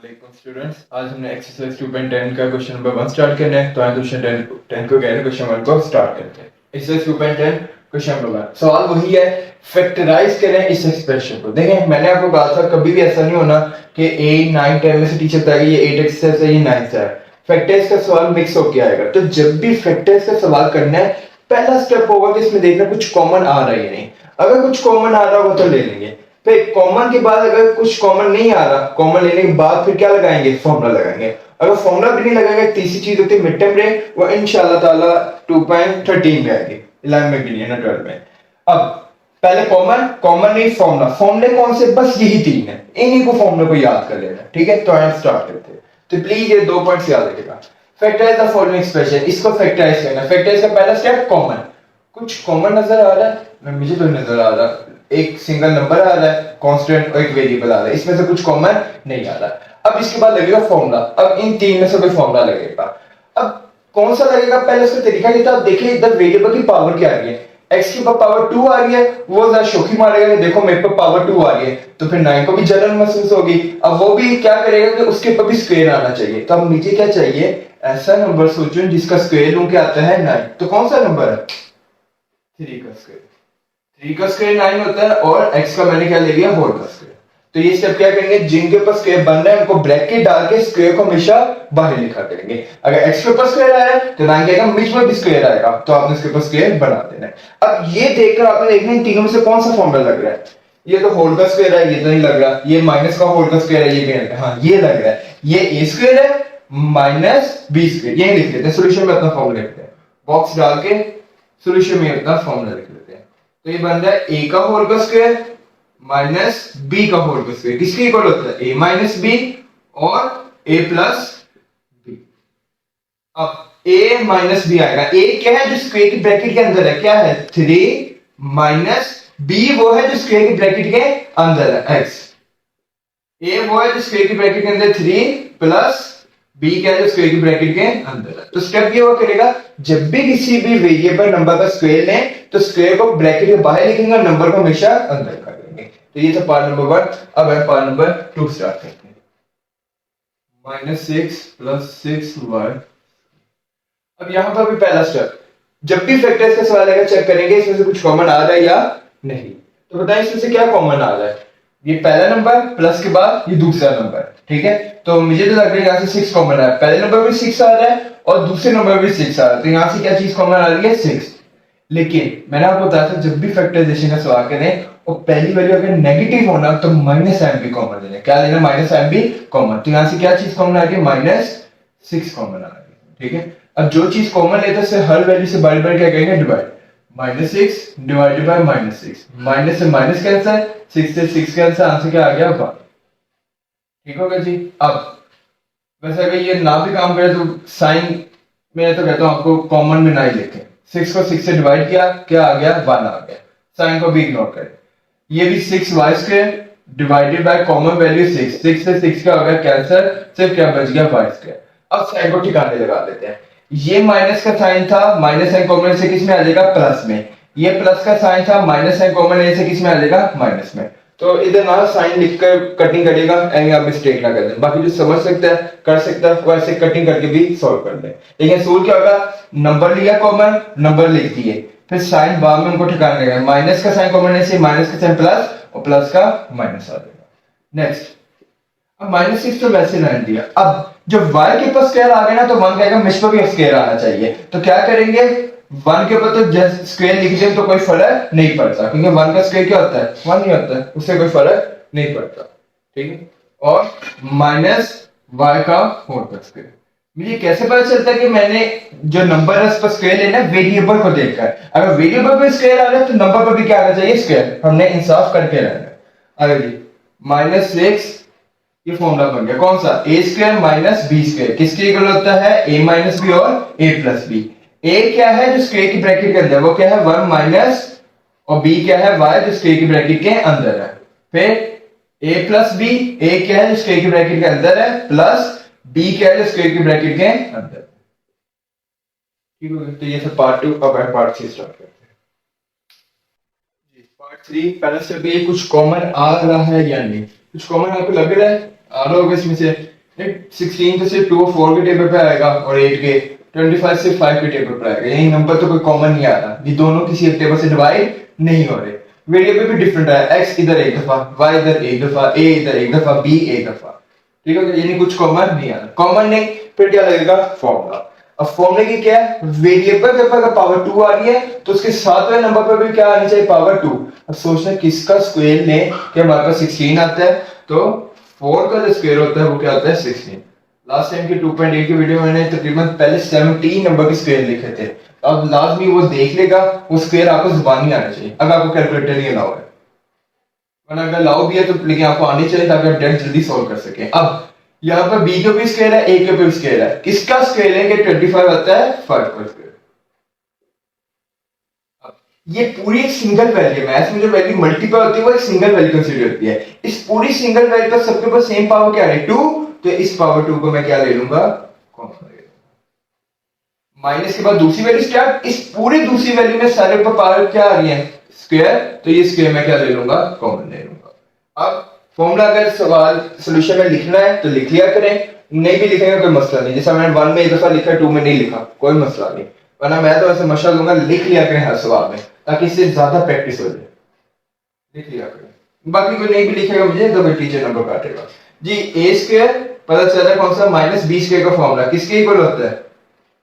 वालेकुम स्टूडेंट्स, आज हमने एक्सरसाइज 2.10 का क्वेश्चन नंबर 1 स्टार्ट करना है। तो आइए क्वेश्चन 10 को कह रहे हैं, क्वेश्चन 1 को स्टार्ट करते हैं। एक्सरसाइज 2.10 क्वेश्चन नंबर 1, सवाल वही है, फैक्टराइज करें इस एक्सप्रेशन को। देखें, मैंने आपको कहा था कभी भी ऐसा नहीं होना कि 8 9 10 में से टीचर बताएगा ये 8 एक्सरसाइज है, ये 9 है। फैक्टर्स का सवाल मिक्स होकर आएगा। तो जब भी फैक्टर्स का सवाल करना है, पहला स्टेप होगा कि इसमें देखना कुछ कॉमन आ रहा है या नहीं। अगर कुछ कॉमन आ रहा होगा तो ले लेंगे। फिर कॉमन के बाद अगर कुछ कॉमन नहीं आ रहा, कॉमन लेने के बाद फिर क्या लगाएंगे? फॉर्मूला लगाएंगे। अगर फॉर्मूला भी नहीं लगाएंगे, तीसरी चीज होती है मिड टर्म ब्रेक, वो इंशाल्लाह ताला 2.13 में आएगी, 11 में भी नहीं है, 12 में। अब पहले कॉमन नहीं, फॉर्मूला। फॉर्मूले कौन से? बस यही तीन है, इन्हीं को फॉर्मूले को याद कर लेना, ठीक है। तो हम स्टार्ट करते हैं। तो प्लीज ये 2 पॉइंट्स याद रखिएगा। फैक्टराइज द फॉलोइंग एक्सप्रेशन, इसको फैक्टराइज करना। फैक्टराइज का पहला स्टेप कॉमन। कुछ कॉमन नजर आ रहा है? मुझे तो नजर आ रहा, एक सिंगल नंबर आ रहा है, कांस्टेंट और एक वेरिएबल आ रहा है, इसमें से कुछ कॉमन नहीं आ रहा। अब इसके बाद लगेगा फॉर्मूला। अब इन तीन में से कोई फॉर्मूला लगेगा। अब कौन सा लगेगा? पहले उसका तरीका ये था। अब देखिए इधर वेरिएबल की पावर क्या आ रही है, x की पावर 2 आ रही है। वो जरा शौकी मारेगा, देखो मेरे पर पावर 2 आ रही है, तो फिर 9 को भी जलन महसूस होगी। अब वो भी क्या करेगा कि उसके ऊपर भी स्क्वायर आना चाहिए। तो अब मुझे क्या चाहिए? ऐसा नंबर सोचो जिसका स्क्वायर लूं के आता है 9। तो कौन सा नंबर है? 3 का स्क्वायर। 3 का स्क्वायर 9 होता है, और x का मैंने क्या ले लिया? होल का स्क्वायर। तो ये स्टेप क्या करेंगे? जिनके ऊपर स्क्वायर बन रहा है उनको ब्रैकेट डाल के स्क्वायर को हमेशा बाहर लिखा करेंगे। अगर x के ऊपर स्क्वायर आया तो 9 के आएगा, बीच में भी स्क्वायर आएगा, तो आपने इसके ऊपर स्क्वायर बना देना है। अब ये देखकर आपने देखना इन तीनों में से कौन सा फॉर्मूला लग रहा है। ये तो होल का स्क्वायर है, ये तो नहीं लग रहा। ये माइनस का होल का स्क्वायर है, ये भी नहीं लग रहा। हाँ, ये लग रहा है। ये a स्क्वायर है माइनस b स्क्वायर। ये लिख लेते हैं, सॉल्यूशन में अपना फॉर्मूला लिखते हैं। बॉक्स डाल के सॉल्यूशन में अपना फॉर्मूला लिख लेते हैं। तो ये बन रहा है a का होल का स्क्वायर माइनस b का होल का स्क्वायर। किसके इक्वल होता है? a माइनस b और a प्लस b। अब a माइनस b आएगा। a क्या है? जो स्क्वायर की ब्रैकेट के अंदर है। क्या है? 3 माइनस b वो है जो स्क्वायर की ब्रैकेट के अंदर है, x। a वो है जो स्क्वायर की ब्रैकेट के अंदर 3 प्लस b क्या है जो स्क्वायर की ब्रैकेट के अंदर है। तो स्टेप ये वो करेगा, जब भी किसी भी वेरिएबल नंबर का स्क्वायर लें तो स्क्वायर को ब्रैकेट के बाहर लिखेंगे और नंबर को हमेशा अंदर कर देंगे। तो ये था पार्ट नंबर 1। अब है पार्ट नंबर 2 स्टार्ट करते हैं। -6 + 6y। अब यहां पर भी पहला स्टेप, जब भी फैक्टर्स का सवाल आएगा चेक करेंगे इसमें से कुछ कॉमन आ रहा है या नहीं। तो बताएं इसमें से क्या कॉमन आ रहा है। ये पहला नंबर प्लस के बाद ये दूसरा नंबर, ठीक है। तो मुझे तो लग रहा है यहां से 6 कॉमन है। पहले नंबर में 6 आ रहा है और दूसरे नंबर में 6 आ रहा है, तो यहां से क्या चीज कॉमन आ रही है? 6। लेकिन मैंने आपको बताया था जब भी फैक्टराइजेशन का सवाल करें और पहली वैल्यू अगर नेगेटिव होना तो -m भी कॉमन लेना। क्या लेना? -m भी कॉमन। तो यहां से क्या चीज कॉमन आ रही है? -6 कॉमन आ रही है, ठीक है। अब जो चीज कॉमन लेते हैं हर वैल्यू से बार बार क्या करेंगे? डिवाइड। -6 डिवाइडेड बाय -6, माइनस से माइनस कैंसिल, 6 से 6 कैंसिल, आंसर क्या आ गया? 1। ठीक होगा जी। अब वैसे अगर ये ना भी काम करे तो साइन मैं तो कहता हूं आपको कॉमन में ना ही लिखें। 6 को 6 से डिवाइड किया, क्या आ गया? 1 आ गया। साइन को भी इग्नोर करें। ये भी 6y² divided by common value 6, 6 से 6 का हो गया कैंसिल, सिर्फ क्या बच गया? y²। अब साइन को ठिकाने लगा देते हैं। ये माइनस का साइन था, माइनस साइन कॉमन से किस में आ जाएगा? प्लस में। ये प्लस का साइन था, माइनस साइन कॉमन से किस में आ जाएगा? माइनस में। तो इधर ना साइन लिखकर कटिंग करेगा, एंड आप मिस्टेक ना कर दें। बाकी जो समझ सकता है कर सकता है, वैसे कटिंग करके भी सॉल्व कर लें। लेकिन सोल्व क्या होगा? नंबर लिया कॉमन, नंबर लिख दिए, फिर साइन बाद में उनको ठिकाने लगा। माइनस का साइन कॉमन से माइनस का साइन प्लस और प्लस का माइनस आ जाएगा। नेक्स्ट, अब -6 तो वैसे लाइन दिया। अब जब y के ऊपर स्क्वायर आ गया ना तो 1 कहेगा मिस पर भी स्क्वायर आना चाहिए। तो क्या करेंगे? 1 के ऊपर तो जस्ट स्क्वायर लिख दें तो कोई फर्क नहीं पड़ता, क्योंकि 1 का स्क्वायर क्या होता है? 1 ही होता है, उससे कोई फर्क नहीं पड़ता, ठीक है। और माइनस y का होल का स्क्वायर। मुझे कैसे पता चलता है कि मैंने जो नंबर है उस पर स्क्वायर लेना है? वेरिएबल को देखकर। अगर वेरिएबल पे स्क्वायर आ रहा है तो नंबर पर भी क्या आना चाहिए? स्क्वायर। हमने इंसाफ करके रहना है। अगर जी -6, ये फॉर्मूला बन गया कौन सा? a² minus b²। किसके इक्वल होता है? a माइनस b और a प्लस b। a क्या है जो स्क्वायर की ब्रैकेट के अंदर, वो क्या है? 1 माइनस, और b क्या है? y जो स्क्वायर की ब्रैकेट के अंदर है। फिर a प्लस b, a क्या है जो स्क्वायर की ब्रैकेट के अंदर है, प्लस b क्या है जो स्क्वायर की ब्रैकेट के अंदर। ठीक हो गया। तो ये था पार्ट 2। अब है पार्ट 3 स्टार्ट करते हैं जी। पार्ट 3 पहले से भी कुछ कॉमन आ रहा है या नहीं? कुछ कॉमन आपको लग रहा है आ रहा होगा इसमें से? 16 तो सिर्फ 2 और 4 के टेबल पे आएगा और 8 के, 25 सिर्फ 5 के टेबल पर आएगा। यही नंबर तो कोई कॉमन नहीं आ रहा, ये दोनों किसी एक टेबल से डिवाइड नहीं हो रहे। वेरिएबल भी डिफरेंट है, x इधर एक दफा, y इधर एक दफा, a इधर एक दफा, b एक दफा, ठीक है, यानी कुछ कॉमन नहीं आ रहा। कॉमन नहीं, फिर क्या लगेगा फॉर्मूला। अब फॉर्मूले की क्या है, वेरिएबल के ऊपर अगर पावर 2 आ रही है तो उसके सातवें नंबर पर भी क्या आनी चाहिए, पावर 2। अब सोचना किसका स्क्वायर लें कि हमारे पास 16 आता है, तो 4 का जो स्क्वायर होता है वो क्या आता है 16। लास्ट टाइम की 2.8 की वीडियो में मैंने तकरीबन पहले 17 नंबर के स्क्वायर लिखे थे, अब लाजमी वो देख लेगा, वो स्क्वायर आपको जुबानी आना चाहिए अगर आपको कैलकुलेटर नहीं अलाउ है, वरना अगर अलाउ भी है तो लेकिन आपको आनी चाहिए ताकि आप डेट जल्दी सॉल्व कर सके। अब यहाँ पर बी के ऊपर स्क्वायर है, ए के ऊपर स्क्वायर है, किसका स्क्वायर है कि 25 आता है 5 का स्क्वायर। ये पूरी एक सिंगल वैल्यू है, मैथ्स में जो वैल्यू मल्टीपल होती है वो एक सिंगल वैल्यू कंसीडर होती है। इस पूरी सिंगल वैल्यू पर सबके पास सेम पावर क्या है 2, तो इस पावर 2 को मैं क्या ले लूंगा कॉमन ले लूंगा। माइनस के बाद दूसरी वैल्यू स्टार्ट, इस पूरी दूसरी वैल्यू में सारे ऊपर पावर क्या आ रही है स्क्वायर, तो ये स्क्वायर मैं क्या ले लूंगा कॉमन ले लूंगा। अब फॉर्मूला अगर सवाल सॉल्यूशन में लिखना है तो लिख लिया करें, नहीं भी लिखेंगे कोई मसला नहीं, जैसा मैंने 1 में एक दफा लिखा 2 में नहीं लिखा कोई मसला नहीं, वरना मैं तो ऐसे मशवरा दूंगा लिख लिया करें हर सवाल में ताकि इससे ज्यादा प्रैक्टिस हो जाए, लिख लिया करें। बाकी कोई नहीं भी लिखेगा मुझे तो फिर टीचर नंबर काटेगा जी। ए स्क्वायर पता चला कौन सा, माइनस बी स्क्वायर का फॉर्मूला किसके इक्वल होता है,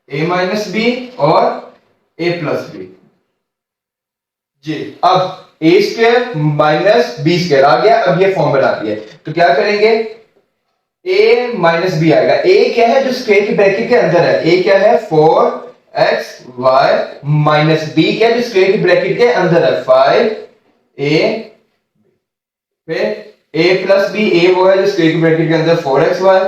ए माइनस बी और ए प्लस बी जी। अब ए स्क्वायर माइनस बी स्क्वायर आ गया, अब ये फॉर्मूला आ गया तो क्या करेंगे, ए माइनस बी आएगा, ए क्या है जो स्क्वायर की ब्रैकेट के अंदर है, ए क्या है 4x y माइनस बी क्या है जो स्क्वायर की ब्रैकेट के अंदर है 5a, फिर a प्लस बी, a वो है जो स्क्वायर की ब्रैकेट के अंदर 4xy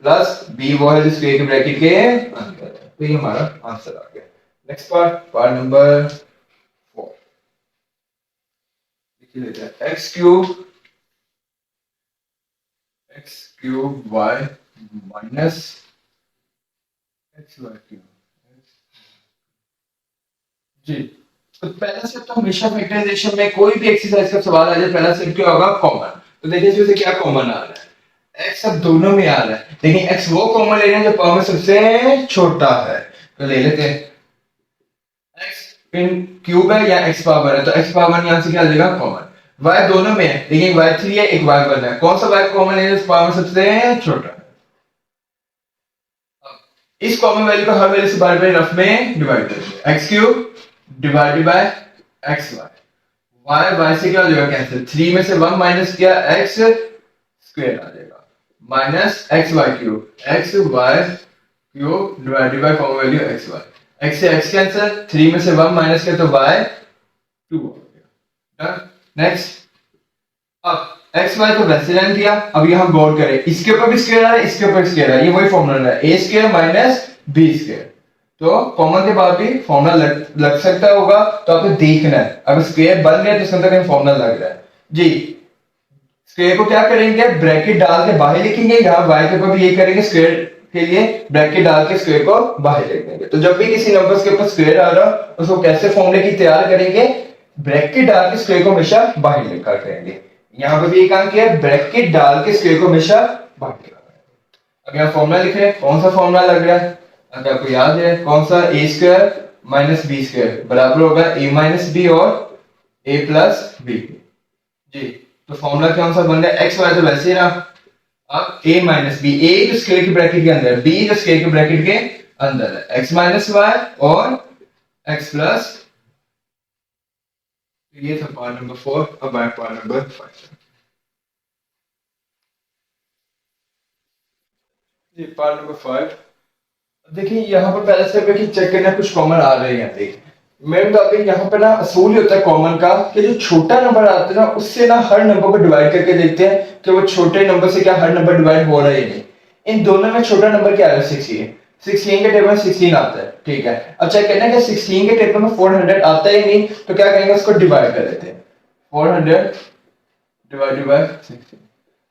प्लस b वो है जो स्क्वायर की ब्रैकेट के अंदर है, तो ये हमारा आंसर आ गया। नेक्स्ट पार्ट नंबर 4 लिख लेते हैं, x cube y minus x y cube जी। तो पहला स्टेप तो हमेशा फैक्टराइजेशन में कोई भी एक्सरसाइज का सवाल आ जाए पहला स्टेप क्या होगा कॉमन। तो देखिए इसमें से क्या कॉमन आ रहा है, x अब दोनों में आ रहा है, लेकिन x वो कॉमन ले रहे हैं जो पावर में सबसे छोटा है, तो ले लेते हैं x इन क्यूब है या x पावर है, तो x पावर यहां से क्या आ जाएगा कॉमन। y दोनों में है लेकिन y3 है एक y1 है, कौन सा y कॉमन है जो पावर में सबसे छोटा है। इस कॉमन वैल्यू को हर वैल्यू से बार बार रफ में डिवाइड करेंगे, x cube divided by x y, y से क्या हो जाएगा कैंसिल, 3 में से 1 माइनस किया x स्क्वायर आ जाएगा minus x y cube, x y cube divided by common value x y, x से x कैंसिल, 3 में से 1 माइनस किया तो y 2 हो गया। नेक्स्ट, अब एक्स वाई को वैसे रहने दिया, अब यहां गौर करें इसके ऊपर भी स्क्वायर आ रहा है इसके ऊपर स्क्वायर आ रहा है, ये वही फॉर्मूला है a square minus b square, तो कॉमन के बाद भी फॉर्मूला लग सकता होगा, तो आपको देखना है अगर स्क्वायर बन गया तो इसके अंदर कहीं फॉर्मूला लग रहा है जी। स्क्वायर को क्या करेंगे ब्रैकेट डाल के बाहर लिखेंगे, यहाँ y के ऊपर भी यही करेंगे, स्क्वायर के लिए ब्रैकेट डाल के स्क्वायर को बाहर लिख देंगे। तो जब भी किसी नंबर के ऊपर स्क्वायर आ रहा उसको कैसे फॉर्मूले की तैयार करेंगे, ब्रैकेट डाल के स्क्वायर को हमेशा बाहर लिखा करेंगे। यहाँ पे भी एक काम किया ब्रैकेट डाल के स्क्वायर को हमेशा बाहर लिखा करेंगे। अब यहाँ फॉर्मूला लिख रहे हैं, कौन सा फॉर्मूला लग रहा है, अगर आपको याद है कौन सा, ए स्क्वायर माइनस बी स्क्वायर बराबर होगा ए माइनस बी और ए प्लस बी जी। तो फॉर्मूला कौन सा बन रहा है, एक्स वाई तो वैसे ही रहा, अब ए माइनस बी, ए जो स्क्वायर की ब्रैकेट के अंदर, बी जो स्क्वायर की ब्रैकेट के अंदर है, एक्स माइनस वाई और एक्स प्लस, ये था पार्ट नंबर 4। अब आए पार्ट नंबर 5 जी। पार्ट नंबर 5 देखिए यहाँ पर पहले स्टेप है कि चेक करना कुछ कॉमन आ रहे हैं। देखिए मेरे मुताबिक यहाँ पर ना असूल ही होता है कॉमन का कि जो छोटा नंबर आता है ना उससे ना हर नंबर को डिवाइड करके देखते हैं कि वो छोटे नंबर से क्या हर नंबर डिवाइड हो रहा है या नहीं। इन दोनों में छोटा नंबर क्या है 16, 16 के टेबल में 16 आता है, ठीक है। अब चेक करना है कि 16 के टेबल में 400 आता है नहीं, तो क्या करेंगे उसको डिवाइड कर देते हैं, 400 डिवाइडेड बाय 16।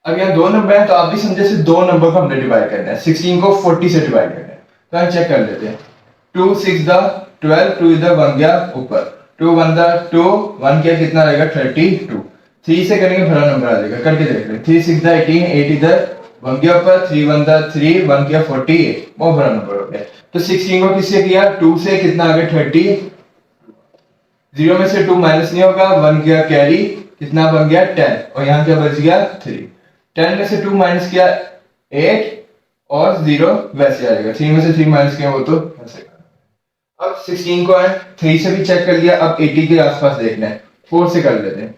अब यहाँ दो नंबर है तो आप भी समझे से दो नंबर को हमने डिवाइड करना है, 16 को 40 से डिवाइड करना है, तो हम चेक कर लेते हैं। 2 6 द 12, 2 इधर बन गया ऊपर, 2 1 द 2 1 किया कितना आएगा 32, 3 से करेंगे बड़ा नंबर आ जाएगा, करके देख रहे हैं 3 6 द 18, 8 इधर 1 के ऊपर 3 1 था 3 1 किया 48, बहुत बड़ा नंबर हो गया। तो 16 को किससे किया, 2 से, कितना आ गया 30, 0 में से 2 माइनस नहीं होगा, 1 किया कैरी, कितना बन गया 10, और यहाँ क्या बच गया 3, 10 में से 2 माइनस किया 8, और 0 वैसे आ जाएगा, 3 में से 3 माइनस किया वो तो वैसे। अब 16 को है 3 से भी चेक कर लिया, अब 80 के आसपास देखना है, 4 से कर लेते हैं।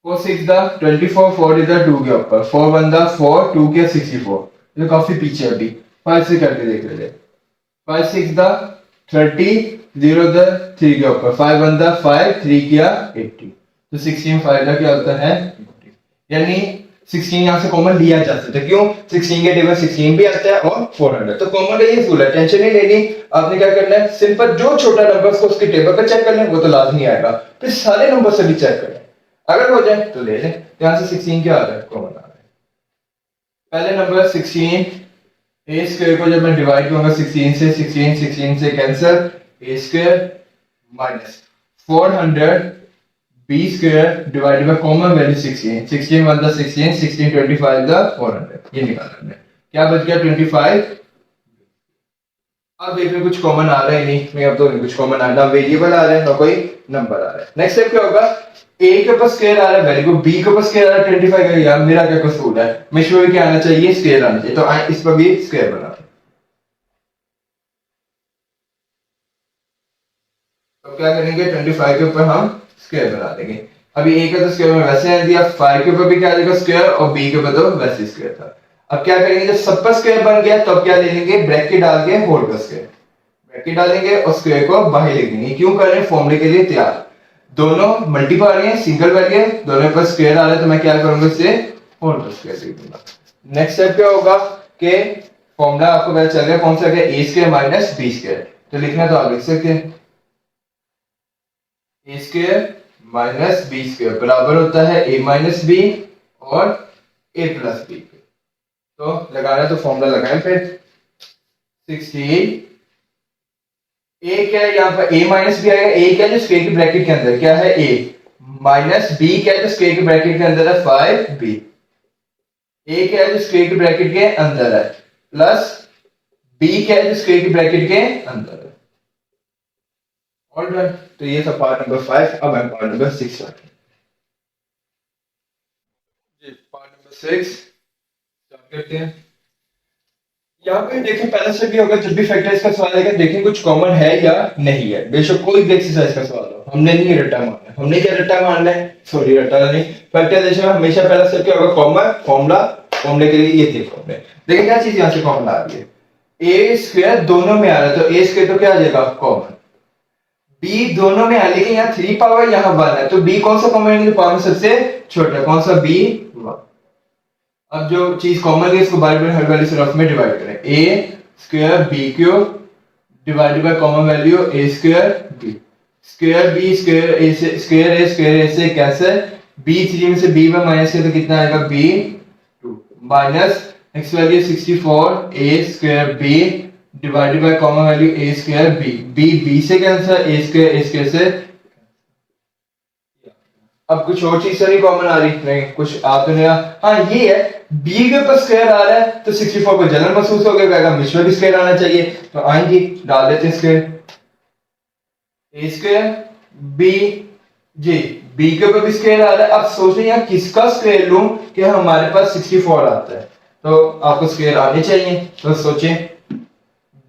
4 6 दा 24, 4 इधर 2 के ऊपर, 4 1 दा 4, 2 के 64, ये काफी पीछे अभी। 5 से करके देख लेते हैं। 5 6 दा 30, 0 दा 3 के ऊपर, 5 1 दा 5, 3 किया 80, तो 16 5 दा क्या होता है 80, यानी 16 यहाँ से कॉमन लिया जा सकता है, क्यों, 16 के टेबल 16 भी आता है और 400, तो कॉमन ये फुल है, टेंशन नहीं लेनी। आपने क्या करना है, सिंपल जो छोटा नंबर को उसके टेबल पर चेक कर लें, वो तो लाजमी आएगा, फिर सारे नंबर से भी चेक करें, अगर हो जाए तो ले लें। यहाँ से 16 क्या आ रहा है, कॉमन आ रहा है। पहले नंबर 16, ए स्क्वायर को जब मैं डिवाइड करूंगा 16 से, 16 से cancel, a square minus 400 b square divided by common value 16, 16 1 द 16, 16 25 द 400, ये निकालना है, क्या बच गया 25। अब देखिए कुछ कॉमन आ रहा है नहीं, मैं अब तो कुछ कॉमन आ रहा, वेरिएबल आ रहा है ना कोई नंबर आ रहा है। नेक्स्ट स्टेप क्या होगा, ए के ऊपर स्क्वायर आ रहा है, वेरी गुड, बी के ऊपर स्क्वायर आ रहा है 25 का, यार मेरा क्या कसूर है, मिश में भी क्या आना चाहिए, स्क्वायर आना चाहिए, तो इस पर भी स्क्वायर बना। तो क्या करेंगे 25 के ऊपर हम स्क्वायर बना देंगे। अभी ए का तो स्क्वायर में वैसे आ दिया, 5 के ऊपर भी क्या आ जाएगा स्क्वायर, और बी के ऊपर तो वैसे स्क्वायर था। अब क्या करेंगे, जब सब पर स्क्वायर बन गया तो अब क्या ले लेंगे, ब्रैकेट डाल के होल का स्क्वायर, ब्रैकेट डालेंगे और स्क्वायर को बाहर लिख देंगे। क्यों कर रहे हैं, फॉर्मूले के लिए तैयार, दोनों मल्टीप्लाई है, सिंगल वैल्यू है, दोनों पर स्क्वायर आ रहा है, तो मैं क्या करूंगा, इसे होल का स्क्वायर लिख दूंगा। नेक्स्ट स्टेप क्या होगा कि फॉर्मूला आपको पता चल गया कौन सा है, ए स्क्वायर माइनस बी स्क्वायर, तो लिखना तो आप लिख सकते हैं, ए स्क्वायर माइनस बी स्क्वायर बराबर होता है ए माइनस बी और ए प्लस बी। तो लगाना तो फॉर्मूला लगाएं फिर, 16 ए क्या है, यहाँ पर ए माइनस बी आएगा, ए क्या है जो स्क्वायर की ब्रैकेट के अंदर क्या है ए, माइनस बी क्या है जो स्क्वायर की ब्रैकेट के अंदर है 5b, ए क्या है जो स्क्वायर की ब्रैकेट के अंदर है, प्लस बी क्या है जो स्क्वायर की ब्रैकेट के अंदर है। ऑलराइट, तो ये था पार्ट नंबर 5। अब हम पार्ट नंबर 6 जी, पार्ट नंबर 6 स्टार्ट करते हैं। यहाँ पे देखें पहले से भी होगा, जब भी फैक्टर्स का सवाल आएगा देखें कुछ कॉमन है या नहीं है, बेशक कोई भी एक्सरसाइज का सवाल हो, हमने नहीं रट्टा मारना है, हमने क्या रट्टा मारना है, सॉरी रट्टा नहीं, फैक्टराइजेशन में हमेशा पहला स्टेप क्या होगा, कॉमन, फॉर्मूला, फॉर्मूले के लिए ये थे फॉर्मूले। देखिए क्या चीज यहाँ से कॉमन आ रही है, ए स्क्वायर दोनों में आ रहा है, तो ए स्क्वायर तो क्या आ जाएगा कॉमन, बी दोनों में आ, लेकिन यहाँ 3 पावर यहाँ 1 है, तो बी कौन सा कॉमन है, पावर में सबसे छोटा कौन सा, बी 1। अब जो चीज कॉमन है इसको बार बार हर वैल्यू से रफ में डिवाइड करें, A square B cube divided by common value A square B, square B square A से, स्क्वायर ए से कैंसिल, बी 3 में से बी में माइनस किया तो कितना आएगा b 2 minus next value 64 a square b divided by common value A square b, b से कैंसिल, ए स्क्वायर से। अब कुछ और चीज नहीं कॉमन आ रही, नहीं कुछ आ तो नहीं रहा, हाँ ये है बी के ऊपर स्क्वायर आ रहा है तो 64 को जनरल महसूस हो गया, मिश्र भी स्क्वायर आना चाहिए, तो आएंगे डाल देते हैं स्क्वायर, ए स्क्वायर बी जी, बी के ऊपर भी स्क्वायर आ रहा है। अब सोचें यहाँ किसका स्क्वायर लूं कि हमारे पास 64 आता है, तो आपको स्क्वायर आने चाहिए, तो सोचें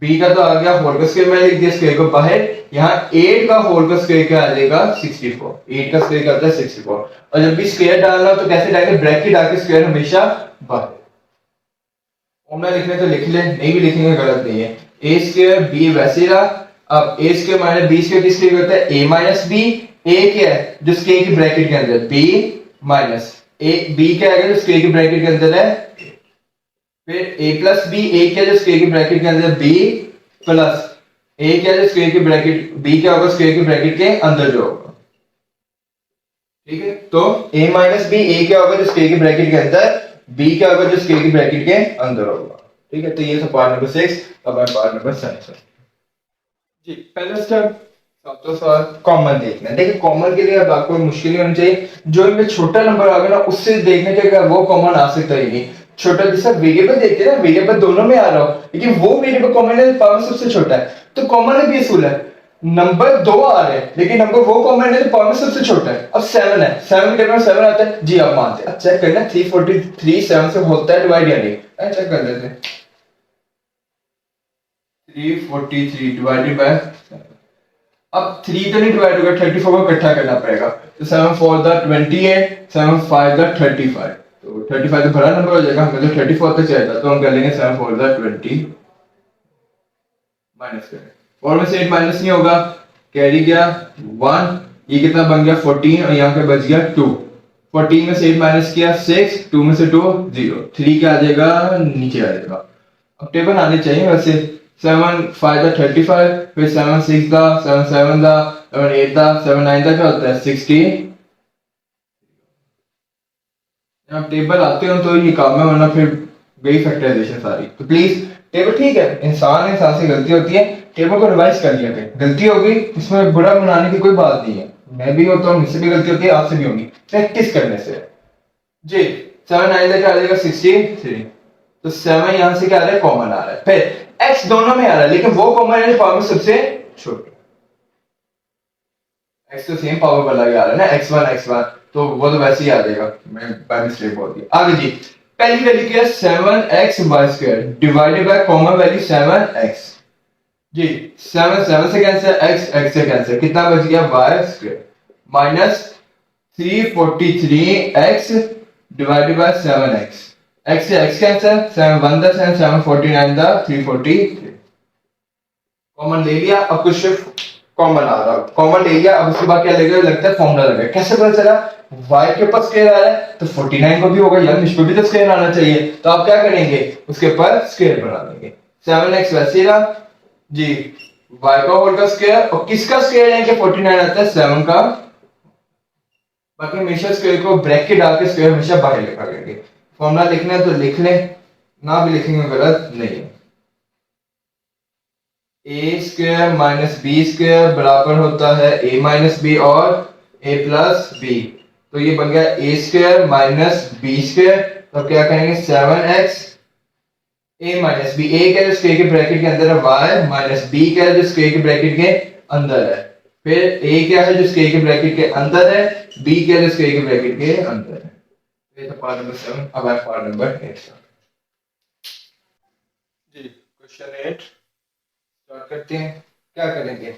बी का तो आ गया होल का स्क्वायर, मैं लिख दिया स्क्वायर को बाहर, यहाँ 8 का होल का स्क्वायर क्या आ जाएगा 64, 8 का स्क्वायर क्या होता है 64, और जब भी स्क्वायर डालना तो कैसे डालेंगे, ब्रैकेट आके स्क्वायर हमेशा बाहर, फॉर्मूला लिखने तो लिख ले, नहीं भी लिखेंगे गलत नहीं है, ए स्क्वायर बी वैसे रहा। अब ए स्क्वायर माइनस बी स्क्वायर किसके होता है, ए माइनस बी, ए क्या है जो स्क्वायर की ब्रैकेट के अंदर, बी माइनस ए, बी क्या है जो स्क्वायर की ब्रैकेट के अंदर है, फिर a प्लस बी, ए क्या जो स्क्वायर की ब्रैकेट के अंदर b प्लस ए क्या जो स्क्वायर की ब्रैकेट, b क्या होगा स्क्वायर की ब्रैकेट के अंदर जो होगा, ठीक है, तो a माइनस बी, ए क्या होगा जो स्क्वायर की ब्रैकेट के अंदर, b क्या होगा जो स्क्वायर की ब्रैकेट के अंदर होगा, ठीक है। तो ये था पार्ट नंबर 6। अब है पार्ट नंबर 7 जी। पहला स्टेप तो सर कॉमन देखना है, देखिए कॉमन के लिए अब आपको मुश्किल नहीं होनी चाहिए, जो इनमें छोटा नंबर आ गया ना उससे देखने के वो कॉमन आ सकता ही नहीं, छोटा जैसा वेरिएबल देखते हैं ना, वेरिएबल दोनों में आ रहा हो लेकिन वो वेरिएबल कॉमन है पावर में सबसे छोटा है, तो कॉमन में भी असूल है, नंबर 2 आ रहे हैं लेकिन नंबर वो कॉमन है तो पावर में सबसे छोटा है। अब 7 है, 7 के बाद 7 आता है जी, आप मानते हैं। अब चेक करना 343 7 से होता है डिवाइड या नहीं, चेक कर लेते हैं। 343 डिवाइडेड बाय, अब 3 तो नहीं डिवाइड होगा, 34 को इकट्ठा करना पड़ेगा, तो 7 4 द 28, 7 5 द 35, तो 35 तो बड़ा नंबर हो जाएगा, हमें तो 34 तक चाहिए था, तो हम कर लेंगे 7 4 द 20 माइनस करें, 4 में से 8 माइनस नहीं होगा, कैरी गया 1, ये कितना बन गया 14 और यहाँ पे बच गया 2, 14 में से 8 माइनस किया 6, 2 में से 2 0, 3 क्या आ जाएगा नीचे आ जाएगा। अब टेबल आने चाहिए वैसे, 7 5 दा 35, फिर 7 6 दा 7 7 दा 7 8 दा 7 9 दा क्या होता है 60। अब टेबल आते हो तो ये काम है, वरना फिर गई फैक्टराइजेशन सारी। तो प्लीज टेबल ठीक है, इंसान से गलती होती है, टेबल को रिवाइज कर लिया करें, गलती होगी इसमें बुरा बनाने की कोई बात नहीं है, मैं भी होता हूँ, मुझसे भी गलती होती है, आपसे भी होगी, प्रैक्टिस करने से जी। 7 9 दा क्या आ जाएगा 63, तो 7 यहां से क्या आ रहा है कॉमन आ रहा है, फिर x दोनों में आ रहा है लेकिन वो कॉमन है पावर में सबसे छोटा, x तो सेम पावर वाला ही आ रहा है ना, x1 तो वो तो वैसे ही आ जाएगा, मैं बाय मिस्टेक बोल दिया। आगे जी, पहली वैल्यू क्या है 7xy² divided by common value 7x जी, 7 7 से कैंसिल, x से कैंसिल, कितना बच गया y² minus 343x divided by 7x, x से x कैंसिल, 7 1 दा 7 7 49 दा 343 कॉमन ले लिया। अब कुछ कॉमन आ रहा, कॉमन ले लिया, अब उसके बाद क्या लगेगा, लगता है फॉर्मूला लगा, कैसे पता चला y के ऊपर स्क्वायर आ रहा है तो 49 को भी होगा यार, इस पे भी तो स्क्वायर आना चाहिए, तो आप क्या करेंगे उसके ऊपर स्क्वायर बना देंगे, 7x वैसे रहा जी, y का होल का स्क्वायर, और किसका स्क्वायर है कि 49 आता है 7 का, बाकी हमेशा स्क्वायर को ब्रैकेट डाल के स्क्वायर हमेशा बाहर लिखा करेंगे, फॉर्मूला लिखना है तो लिख लें, ना भी लिखेंगे गलत नहीं है। ए स्क्वायर माइनस बी स्क्वायर बराबर होता है ए माइनस बी और ए प्लस बी, तो ये बन गया ए स्क्वायर माइनस बी स्क्वायर, तो क्या कहेंगे 7x ए माइनस बी, ए क्या है जो स्क्वायर के ब्रैकेट के अंदर है y, माइनस बी क्या है जो स्क्वायर के ब्रैकेट के अंदर है, फिर a क्या है जो स्क्वायर के ब्रैकेट के अंदर है, b क्या है जो स्क्वायर के ब्रैकेट के अंदर है। ये तो पार्ट नंबर 7, अब है पार्ट नंबर 8 जी। क्वेश्चन 8 स्टार्ट करते हैं, क्या करेंगे,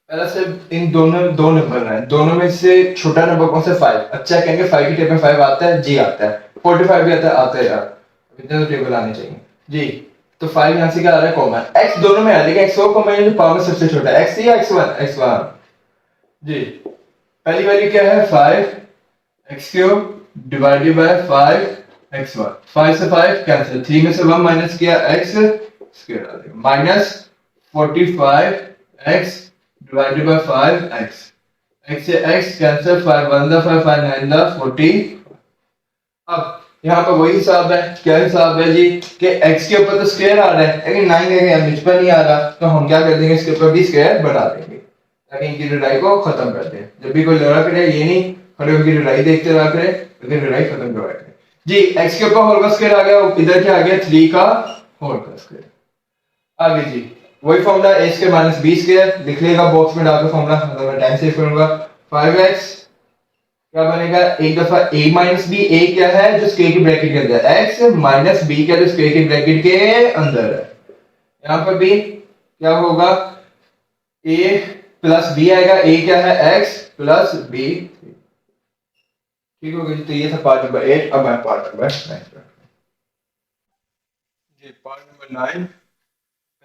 पहला सिर्फ इन दोनों दो नंबर है, दोनों में से छोटा नंबर कौन सा 5, अच्छा कहेंगे 5 की टेबल में 5 आता है जी, आता है 45 भी आता है यार, इतने तो टेबल आने चाहिए जी, तो 5 यहां से क्या आ रहा है कॉमन, x दोनों में आ रहा है, x वो कॉमन है जो पावर में सबसे छोटा है, x या x1 जी, पहली वैल्यू क्या है 5x³ डिवाइडेड बाय 5x1, 5 से 5 कैंसिल, 3 में से 1 माइनस किया x स्क्वायर आ जाएगा minus 45x divided by 5x, x से x कैंसिल, 5 1 दा 5 5 9 दा 40। अब यहाँ पर वही हिसाब है, क्या हिसाब है जी कि x के ऊपर तो स्क्वायर आ रहा है लेकिन 9 के नीचे पर नहीं आ रहा, तो हम क्या कर देंगे इसके ऊपर भी स्क्वायर बना देंगे ताकि इनकी लड़ाई को खत्म कर दें, जब भी कोई लड़ा करे ये नहीं खड़े होकर लड़ाई देखते रहा करे, लेकिन लड़ाई खत्म करवा करें जी। x के ऊपर होल का स्क्वायर आ गया, इधर क्या आ गया 3 का होल का स्क्वायर, आगे जी वही formula a square minus b square लिख लेगा बॉक्स में डालकर फॉर्मूला, मतलब मैं टाइम सेव करूंगा, 5x क्या बनेगा, एक दफा a माइनस b, a क्या है जो स्क्वायर के ब्रैकेट के अंदर है, x माइनस b क्या जो स्क्वायर के ब्रैकेट के अंदर है, यहां पर भी क्या होगा a प्लस b आएगा, a क्या है x प्लस b, ठीक हो गया जी। तो ये था पार्ट नंबर 8, अब है पार्ट नंबर 9 जी। पार्ट नंबर 9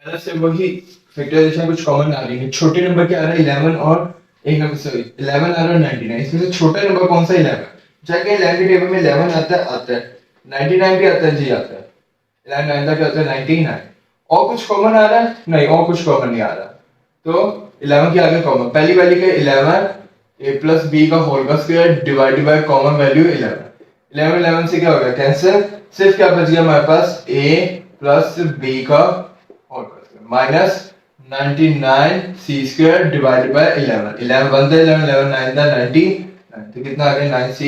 पहले से वही फैक्टराइजेशन कुछ कॉमन आ रही है, छोटे नंबर क्या आ रहा है 11 और एक नंबर सॉरी 11 आ रहा है 99, इसमें से छोटा नंबर कौन सा 11, जाके 11 की टेबल में 11 आता है 99 भी आता है जी, आता है 11 9 क्या होता है 99, और कुछ कॉमन आ रहा है नहीं, और कुछ कॉमन नहीं आ रहा, तो 11 के आगे कॉमन, पहली वैल्यू क्या 11 a प्लस b का होल का square divided by common value 11, 11 से क्या हो गया कैंसिल, सिर्फ क्या बच गया हमारे पास a प्लस b का होल का square minus 99c square divided bye 11, 11 1 दा 11 11 9 दा 99, तो कितना आ गया 9c।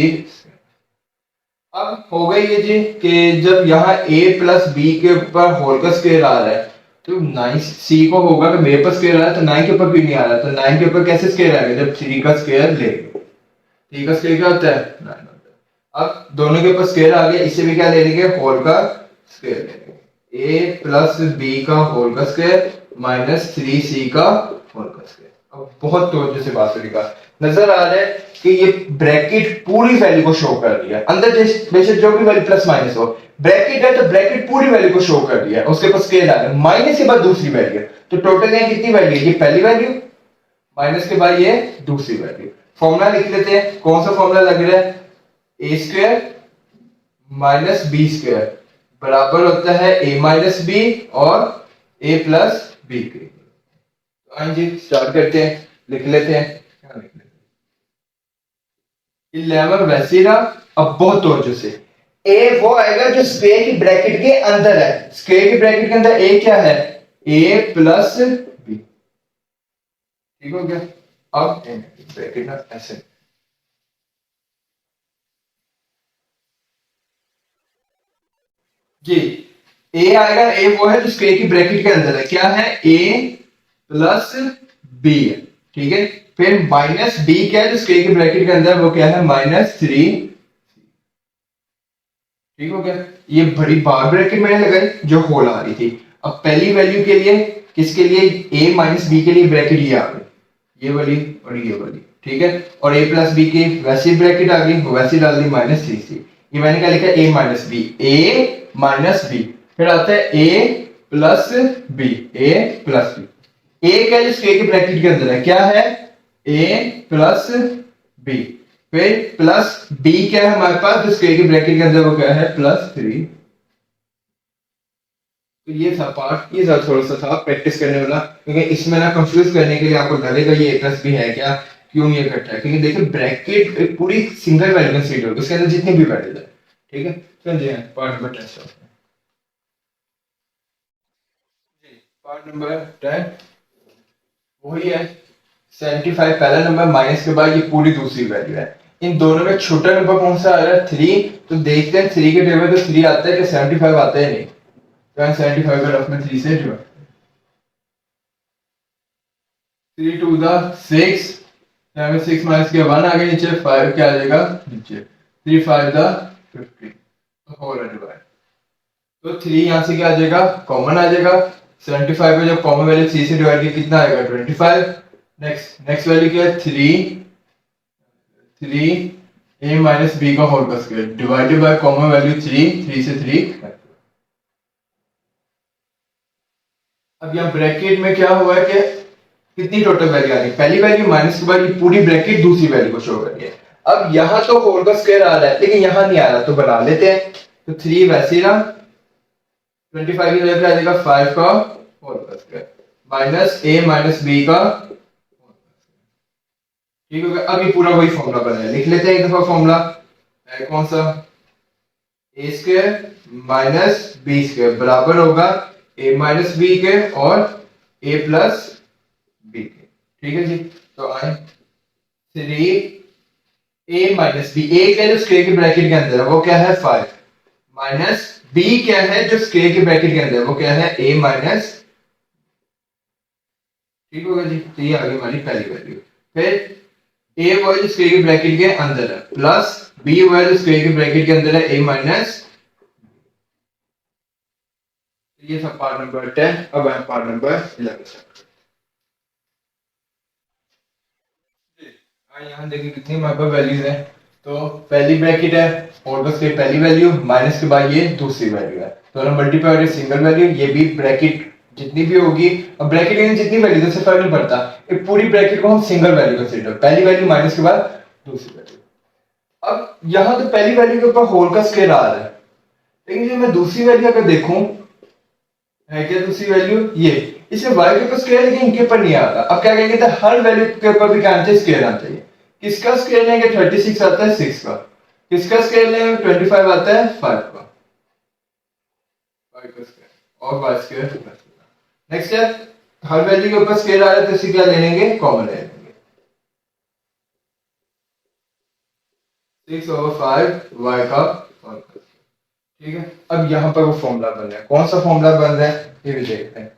अब हो गई ये जी कि जब यहाँ a प्लस बी के ऊपर होल का स्क्वायर आ रहा है तो 9 c को होगा कि मेरे पास स्क्वायर आ रहा है तो 9 के ऊपर भी नहीं आ रहा, तो 9 के ऊपर कैसे स्क्वायर आएगा जब 3 का स्क्वायर लेंगे। 3 का स्क्वायर क्या होता है 9 होता है। अब दोनों के ऊपर स्क्वायर आ गया, इसे भी क्या ले लेंगे होल का स्क्वायर ले लेंगे। a प्लस बी का होल का स्क्वायर माइनस 3c का होल का स्क्वायर। अब बहुत तवज्जो से बात करेगा, नजर आ रहा है कि ये ब्रैकेट पूरी वैल्यू को शो कर दिया, अंदर बेशक जो भी वैल्यू प्लस माइनस हो, ब्रैकेट है तो ब्रैकेट पूरी वैल्यू को शो कर दिया, उसके पास स्केल आ गया, माइनस के बाद दूसरी वैल्यू, तो टोटल यहाँ कितनी वैल्यू है, ये पहली वैल्यू माइनस के बाद ये दूसरी वैल्यू। फॉर्मूला लिख लेते हैं, कौन सा फॉर्मूला लग रहा है, ए स्क्वायर माइनस बी स्क्वायर बराबर होता है ए माइनस बी और ए प्लस बी के। तो आइए जी स्टार्ट करते हैं, लिख लेते हैं, क्या लिख लेते हैं 11 वैसे रहा। अब बहुत तवज्जो से, ए वो आएगा जो स्क्वायर की ब्रैकेट के अंदर है, स्क्वायर की ब्रैकेट के अंदर ए क्या है, ए प्लस बी, ठीक हो गया। अब ब्रैकेट ना ऐसे जी, ए आएगा, ए वो है जो स्क्वायर की ब्रैकेट के अंदर है, क्या है ए प्लस बी है, ठीक है। फिर माइनस बी क्या है जो स्क्वायर की ब्रैकेट के अंदर, वो क्या है -3, ठीक हो गया। ये बड़ी बार ब्रैकेट मैंने लगाई जो होल आ रही थी। अब पहली वैल्यू के लिए किसके लिए, a माइनस बी के लिए ब्रैकेट ये आ गई, ये वाली और ये वाली, ठीक है। और a प्लस बी की वैसी ब्रैकेट आ गई, वैसी डाल दी -3c। ये मैंने क्या लिखा, a minus b, a minus b, फिर आता है a plus b, a plus b. a क्या है स्क्वायर की ब्रैकेट के अंदर है, क्या है a प्लस बी, फिर प्लस बी क्या है हमारे पास जो स्क्वायर की ब्रैकेट के अंदर, वो क्या है +3। तो ये था पार्ट, ये था थोड़ा सा था प्रैक्टिस करने वाला, क्योंकि इसमें ना कंफ्यूज करने के लिए आपको लगेगा ये a प्लस बी है क्या, क्यों ये इकट्ठा है, क्योंकि देखिए ब्रैकेट एक पूरी सिंगल वैल्यू कंसीडर होगी, उसके अंदर जितनी भी वैल्यूज है, ठीक है। चलिए पार्ट नंबर 10 पार्ट नंबर 10 वही है 75 पहला नंबर, माइनस के बाद ये पूरी दूसरी वैल्यू है। इन दोनों में छोटा नंबर कौन सा आ रहा है 3, तो देखते हैं 3 के टेबल तो 3 आता है कि 75 आता है नहीं, तो 75 का रफ में 3 से डिवाइड, 3 टू द 6, 6 माइनस के 1 आ गया नीचे, 5 क्या आ जाएगा नीचे, 3 5 द 50, तो होल डिवाइड, तो 3 यहां से क्या आ जाएगा कॉमन आ जाएगा, 75 में जब कॉमन वैल्यू 3 से डिवाइड की कितना आएगा 25। नेक्स्ट वैल्यू क्या है 3 a माइनस बी का होल का square divided by common value 3 से 3। अब यहाँ ब्रैकेट में क्या हुआ है कि कितनी टोटल वैल्यू आ रही है, पहली वैल्यू माइनस के बाद ये पूरी ब्रैकेट दूसरी वैल्यू को शो कर रही है। अब यहाँ तो होल का स्क्वायर आ रहा है लेकिन यहाँ नहीं आ रहा, तो बना लेते हैं, तो 3 वैसे ही रहा, 25 की जगह आ जाएगा 5 का होल का square minus a minus b का, ठीक हो गया। अब ये पूरा वही फॉर्मूला बना है, लिख लेते हैं एक दफा फॉर्मूला, कौन सा, ए स्क्वायर माइनस बी स्क्वायर बराबर होगा ए माइनस बी के और ए प्लस बी के, ठीक है जी। तो आए 3 ए माइनस बी, ए क्या है जो स्क्वायर की ब्रैकेट के अंदर है वो क्या है 5, माइनस बी क्या है जो स्क्वायर की ब्रैकेट के अंदर है वो क्या है ए माइनस, ठीक होगा जी। तो ये आ गई हमारी पहली वैल्यू। फिर ए वाली स्क्वायर की ब्रैकेट के अंदर है प्लस बी वाली स्क्वायर की ब्रैकेट के अंदर है ए माइनस, ये था पार्ट नंबर 10। अब है पार्ट नंबर 11। यहाँ देखिए कितनी हमारे पास वैल्यूज है, तो पहली ब्रैकेट है और बस के पहली वैल्यू माइनस के बाद ये दूसरी वैल्यू है, दोनों मल्टीप्लाई और सिंगल वैल्यू, ये भी ब्रैकेट जितनी भी होगी, अब ब्रैकेट में जितनी वैल्यू से फर्क नहीं पड़ता, एक पूरी ब्रैकेट को हम सिंगल वैल्यू कंसीडर, पहली वैल्यू माइनस के बाद दूसरी वैल्यू। अब यहाँ तो पहली वैल्यू के ऊपर होल का स्क्वायर आ रहा है, लेकिन जब मैं दूसरी वैल्यू अगर देखूं, है क्या दूसरी वैल्यू ये, इसे y के ऊपर स्क्वायर लेकिन इनके ऊपर नहीं आता। अब क्या कहेंगे, तो हर वैल्यू के ऊपर भी क्या आना चाहिए स्क्वायर आना चाहिए। किसका स्क्वायर लेंगे 36 आता है 6 का, किसका स्क्वायर लेंगे 25 आता है 5 का, 5 का स्क्वायर और y स्क्वायर। नेक्स्ट है हर वैल्यू के ऊपर स्क्वायर आ रहा है तो इसे क्या ले लेंगे कॉमन ले लेंगे, 6/5 y का सॉल्व करके, ठीक है। अब यहाँ पर वो फॉर्मूला बन रहा है, कौन सा फॉर्मूला बन रहा है ये भी देखते हैं।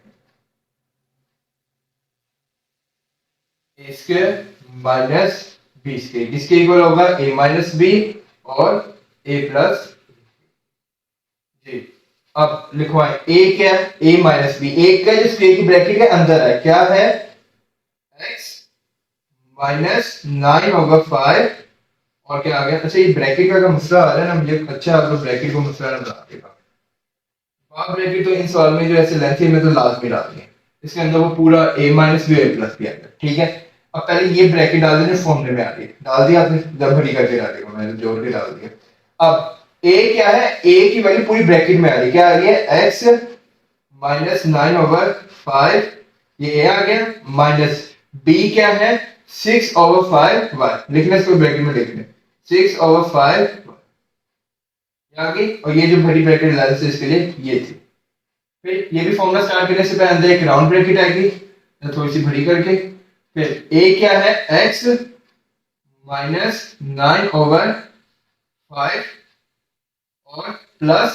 ए स्क्वायर माइनस बी स्क्वायर किसके इक्वल होगा, ए माइनस बी और ए प्लस जी। अब लिखवाएं ए क्या है, ए माइनस बी, ए क्या है जो स्क्वायर की ब्रैकेट के अंदर है, क्या है एक्स माइनस 9/5 और क्या आ गया, अच्छा ये ब्रैकेट का मसला आ रहा है ना मुझे, अच्छा आप लोग ब्रैकेट को मसला ना बना देगा, बाप ब्रैकेट तो इन सवाल में जो ऐसे लेंथ है में तो लाजमी डालनी है, इसके अंदर वो पूरा a minus b a plus b आएगा, ठीक है। अब पहले ये ब्रैकेट डाल देने, फॉर्मूले में आ रही है, डाल दिया आपने, जब भरी करके डालेगा मैंने जोड़ के डाल दिया। अब a क्या है, a की वैल्यू पूरी ब्रैकेट में आ रही है, क्या आ रही है x माइनस 9/5, ये a आ गया, माइनस b क्या है 6/5 y, लिखना इसको ब्रैकेट में लिखना 6/5 आ गई, और ये जो भरी ब्रैकेट डाली थी इसके लिए ये थी। फिर ये भी फॉर्मूला स्टार्ट करने से पहले अंदर एक राउंड ब्रैकेट आएगी थोड़ी सी बड़ी करके, फिर a क्या है x माइनस 9/5 और प्लस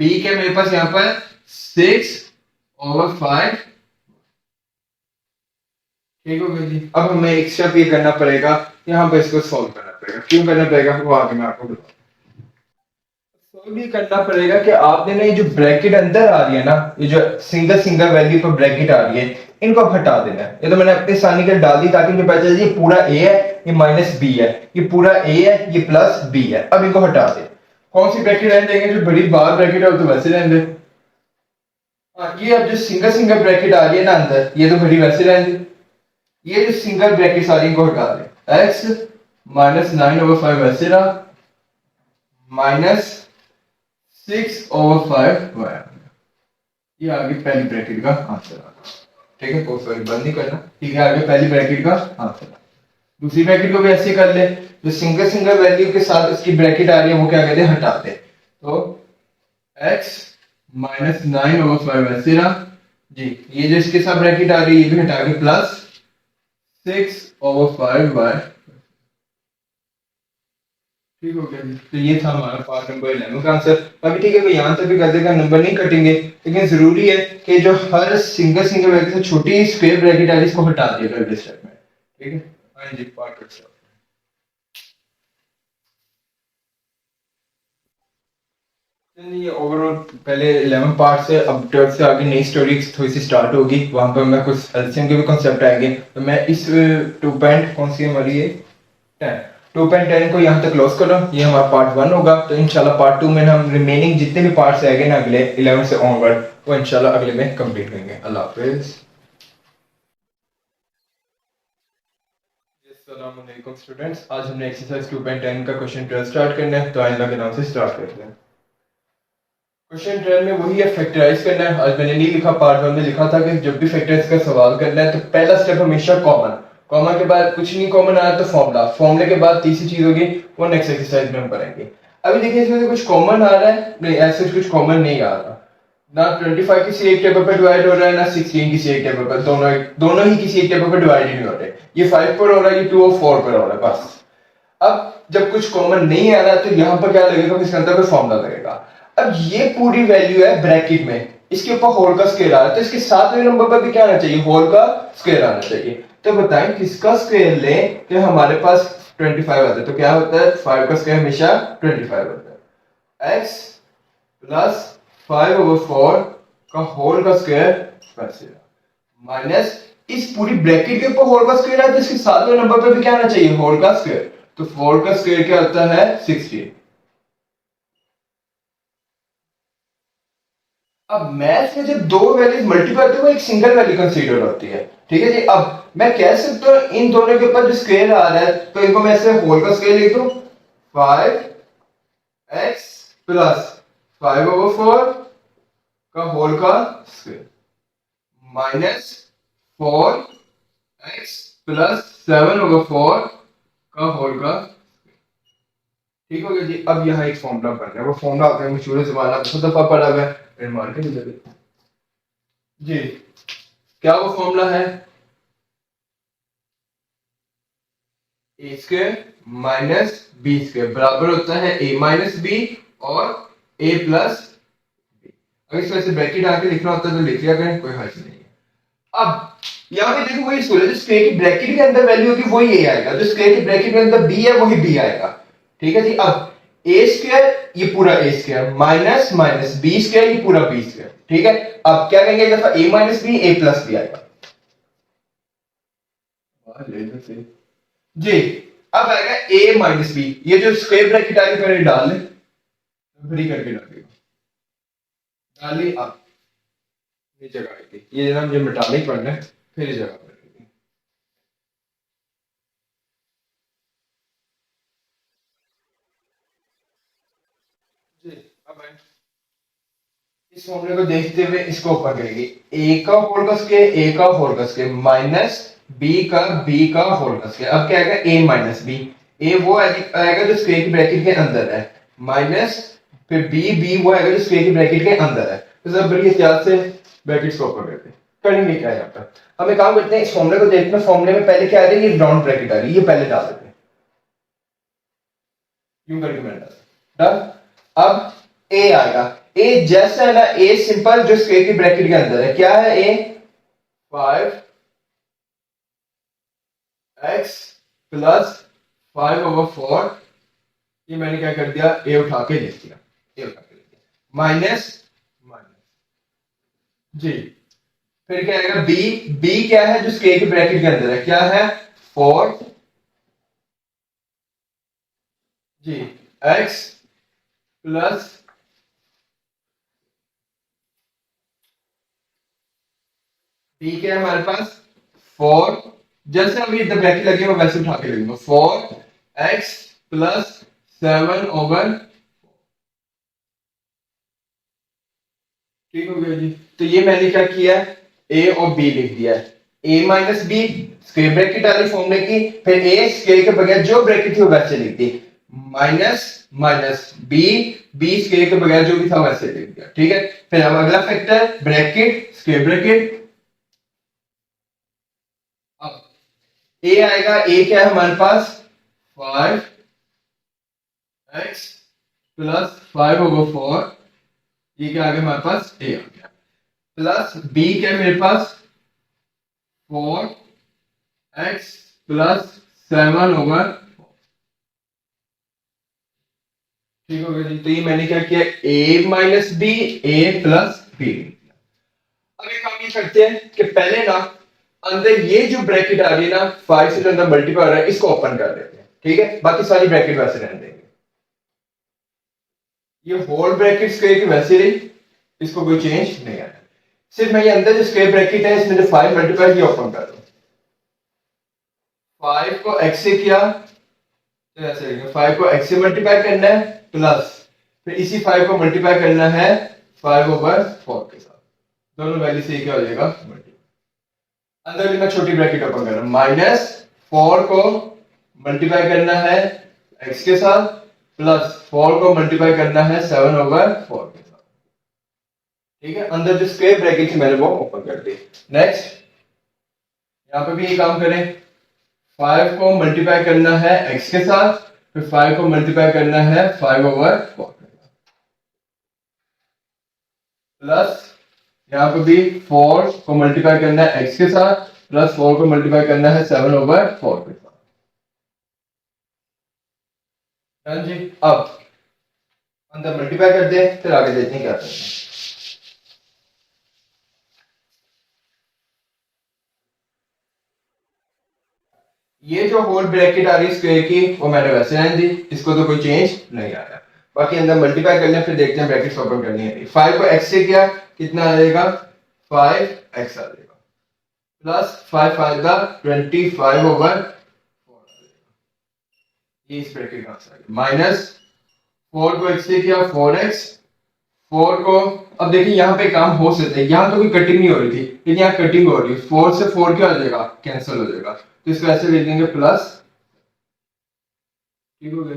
b क्या मेरे पास यहाँ पर 6/5, ठीक हो गया जी। अब हमें एक स्टेप ये करना पड़ेगा, यहाँ पर इसको सॉल्व करना पड़ेगा, क्यों करना पड़ेगा वो आगे मैं आपको बताऊँ। सॉल्व ये करना पड़ेगा कि आपने ना ये जो ब्रैकेट अंदर आ रही है ना, ये जो सिंगल सिंगल वैल्यू पर ब्रैकेट आ रही है, इनको आप हटा देना है। ये तो मैंने अपने सामने के डाल दी ताकि मुझे पता चले ये पूरा a है, ये माइनस b है, ये पूरा a है, ये प्लस b है। अब इनको हटा दे, कौन सी ब्रैकेट रहने देंगे, जो बड़ी बाहर ब्रैकेट है वो तो वैसे रहने दे। ये अब जो सिंगल सिंगल ब्रैकेट आ रही है ना अंदर, ये तो बड़ी वैसे रहने दे, ये जो सिंगल ब्रैकेट सारी इनको हटा दे, x माइनस 9/5 वैसे रहा, माइनस 6/5 y, ये आगे पहली ब्रैकेट का आंसर आ गया, ठीक है। कोई सॉरी बंद नहीं करना, ठीक है, आगे पहली ब्रैकेट का आंसर। दूसरी ब्रैकेट को भी ऐसे कर ले, जो सिंगल सिंगल वैल्यू के साथ इसकी ब्रैकेट आ रही है वो क्या कहते हैं, हटाते, तो x माइनस 9/5 ऐसे रहा जी, ये जो इसके साथ ब्रैकेट आ रही है ये भी हटा के प्लस 6/5 y, ठीक हो गया जी। तो ये था हमारा पार्ट नंबर 11 का आंसर। अभी ठीक है, कोई यहाँ तक भी कर देगा, नंबर नहीं कटेंगे, लेकिन जरूरी है कि जो हर सिंगल सिंगल ब्रैकेट से छोटी स्क्वायर ब्रैकेट है इसको हटा दिया अगले स्टेप में, ठीक है। हाँ जी, पार्ट कर सकते ये ओवरऑल पहले 11 पार्ट से अब 12 से आगे नई स्टोरी थोड़ी सी स्टार्ट होगी, वहां पर मैं कुछ एलसीएम के भी कॉन्सेप्ट आएंगे, तो मैं इस 2 पॉइंट कौन सी हमारी है 10 2.10 को यहाँ तक क्लोज करो, ये हमारा पार्ट 1 होगा। तो इंशाल्लाह पार्ट 2 में हम रिमेनिंग जितने भी पार्ट्स आएंगे ना अगले 11 से ऑनवर्ड वो इंशाल्लाह अगले में कंप्लीट करेंगे। अल्लाह हाफिज। अस्सलाम वालेकुम स्टूडेंट्स, आज हमने एक्सरसाइज 2.10 का क्वेश्चन 12 स्टार्ट करना है, तो आइंदा के नाम से स्टार्ट करते हैं। क्वेश्चन 12 में वही है, फैक्टराइज करना है। आज मैंने नहीं लिखा, पार्ट 1 में लिखा था कि जब भी फैक्टराइज का सवाल करना है तो पहला स्टेप हमेशा कॉमन, कॉमन के बाद कुछ नहीं कॉमन आया तो फॉर्मूला, फॉर्मूले के बाद तीसरी चीज होगी वो नेक्स्ट एक्सरसाइज में हम करेंगे। अभी देखिए इसमें से कुछ कॉमन आ रहा है, नहीं ऐसे कुछ कॉमन नहीं आ रहा, ना 25 किसी एक टेबल पर डिवाइड हो रहा है, ना 16 किसी एक टेबल पर, दोनों ही किसी एक टेबल पर डिवाइड नहीं हो रहे, ये 5 पर हो रहा है, ये 2 और 4 पर हो रहा है बस। अब जब कुछ कॉमन नहीं आ रहा तो यहाँ पर क्या लगेगा, इसके अंदर कोई फॉर्मूला लगेगा। अब ये पूरी वैल्यू है ब्रैकेट में, इसके ऊपर होल का स्क्वायर आ रहा है, तो इसके सातवें नंबर पर भी क्या आना चाहिए, होल का स्क्वायर आना चाहिए। तो बताएं किसका स्क्वायर लें कि हमारे पास 25 आता है, तो क्या होता है 5 का स्क्वायर हमेशा 25 होता है, x प्लस 5/4 का होल का स्क्वायर माइनस इस पूरी ब्रैकेट के ऊपर होल का स्क्वायर है, तो इसके सातवें नंबर पर भी क्या आना चाहिए, होल का स्क्वायर। तो 4 का स्क्वायर क्या होता है 16। अब मैथ में जब दो वैल्यूज मल्टीप्लाई होती है वो एक सिंगल वैल्यू कंसीडर होती है, ठीक है जी। अब मैं कह सकता हूं इन दोनों के ऊपर जो स्क्वायर आ रहा है तो इनको मैं ऐसे होल का स्क्वायर लिख दूं, 5x प्लस 5/4 का होल का स्क्वायर माइनस 4x प्लस 7/4 का होल का, ठीक हो गया जी। अब यहाँ एक फॉर्मूला बन रहा है, वो फॉर्मूला आपने मशहूर ज़बान बहुत दफा पढ़ा हुआ है, मार के जी। क्या वो फॉर्मूला है, ए स्क्वायर माइनस बी स्क्वायर बराबर होता है ए माइनस बी और ए प्लस बी। अगर इस वजह से ब्रैकेट आके लिखना होता है तो लिख लिया करें, कोई हर्ज नहीं है। अब यहाँ पे देखो वही स्कूल है, जो स्क्वायर की ब्रैकेट के अंदर वैल्यू होगी वही ए आएगा, जो स्क्वायर की ब्रैकेट के अंदर बी है वही बी आएगा। ठीक है जी। अब ए स्क्वायर ये पूरा A square minus minus B square ये पूरा बी स्क्वायर। ठीक है। अब क्या कहेंगे, एक दफा ए minus b a plus b आएगा जी। अब आएगा ए माइनस बी, ये जो स्क्वायर ब्रैकेट आगे पहले डाल ले, फ्री करके डालेगा, डाल ली। अब ये जगह आएगी, ये ना मुझे मिटाना ही पड़ना है, फिर ये जगह पड़ेगी जी। अब इस फॉर्मूले को देखते हुए इसको ऊपर करेंगे, ए का होल का स्क्वायर ए का होल का स्क्वायर माइनस बी का होल का स्क्वायर। अब क्या आएगा ए माइनस बी, ए वो आएगा जो स्क्वायर की ब्रैकेट के अंदर है, माइनस फिर बी वो आएगा जो स्क्वायर की ब्रैकेट के अंदर है। तो सब बड़ी एहतियात से ब्रैकेट्स को ऊपर करते हैं। करेंगे क्या यहाँ पर, हम एक काम करते हैं, इस फॉर्मूले को देखते हैं, फॉर्मूले में पहले क्या आ रही है, ये राउंड ब्रैकेट आ रही है, ये पहले डाल देते हैं, यूं करके मैंने डाला। डन। अब ए आएगा, ए जैसा है ना, ए सिंपल जो स्क्वायर की ब्रैकेट के अंदर है, क्या है ए 5x प्लस 5/4। ये मैंने क्या कर दिया, ए उठा के लिख दिया, ए उठा के लिख दिया माइनस माइनस जी। फिर क्या आएगा बी क्या है जो स्क्वायर की ब्रैकेट के अंदर है, क्या है 4 जी x प्लस बी क्या है हमारे पास 4, जैसे अभी इधर ब्रैकेट लगे मैं वैसे उठा के लिखूंगा 4x प्लस 7/। ठीक हो गया जी। तो ये मैंने क्या किया है, ए और बी लिख दिया है, ए माइनस बी स्क्वायर ब्रैकेट वाली फॉर्मूले की, फिर ए स्क्वायर के बगैर जो ब्रैकेट थी वो वैसे लिख दी, माइनस माइनस बी स्क्वायर के बगैर जो भी था वैसे लिख दिया। ठीक है। फिर अब अगला फैक्टर ब्रैकेट स्क्वायर ब्रैकेट, अब ए आएगा, ए क्या है हमारे पास 5x प्लस 5/4, ये क्या आ गया हमारे पास ए आ गया, प्लस बी क्या है मेरे पास 4x प्लस 7/4। ठीक हो गया जी। तो ये मैंने क्या किया, a minus b a plus b. अब एक काम ये करते हैं कि पहले ना अंदर ये जो ब्रैकेट आ रही है ना 5 से जो अंदर मल्टीप्लाई हो रहा है इसको ओपन कर देते हैं। ठीक है। बाकी सारी ब्रैकेट वैसे रहने देंगे, ये होल ब्रैकेट स्क्वायर की वैसे रही, इसको कोई चेंज नहीं आया। सिर्फ मैं ये अंदर जो स्क्वायर ब्रैकेट है इसमें जो 5 मल्टीप्लाई किया ओपन कर दूं, 5 को x से किया तो ऐसे लिखेंगे 5 को x से मल्टीप्लाई करना है प्लस फिर इसी 5 को मल्टीप्लाई करना है 5/4 के साथ, दोनों वैल्यू से क्या हो जाएगा मल्टीप्लाई। अंदर भी मैं छोटी ब्रैकेट ओपन कर रहा हूं, माइनस 4 को मल्टीप्लाई करना है x के साथ प्लस 4 को मल्टीप्लाई करना है 7/4 के साथ। ठीक है। अंदर जो स्क्वायर ब्रैकेट थी मैंने वो ओपन कर दी। नेक्स्ट यहां पे भी ये काम करें, 5 को मल्टीप्लाई करना है x के साथ फिर 5 को मल्टीप्लाई करना है 5/4 के साथ, प्लस यहां पे भी 4 को मल्टीप्लाई करना है x के साथ प्लस 4 को मल्टीप्लाई करना है 7/4 के साथ। डन जी। अब अंदर मल्टीप्लाई कर दे, फिर आगे देखते हैं क्या करना है। ये जो होल ब्रैकेट आ रही है स्क्वायर की वो मैंने वैसे रहने दी, इसको तो कोई चेंज नहीं आया। बाकी अंदर मल्टीप्लाई कर लें फिर देखते हैं ब्रैकेट ओपन करनी है। 5 को x से किया कितना आ जाएगा 5x आ जाएगा प्लस 5 5 का 25/4 ये इस ब्रैकेट का आंसर आ गया, माइनस 4 को x से किया 4x, 4 को अब देखिए यहाँ पे काम हो सकता है, यहाँ तो कोई कटिंग नहीं हो रही थी लेकिन यहाँ कटिंग हो रही है, 4 से 4 क्या हो जाएगा कैंसिल हो जाएगा, तो इसको ऐसे लिख देंगे प्लस। ठीक हो गया।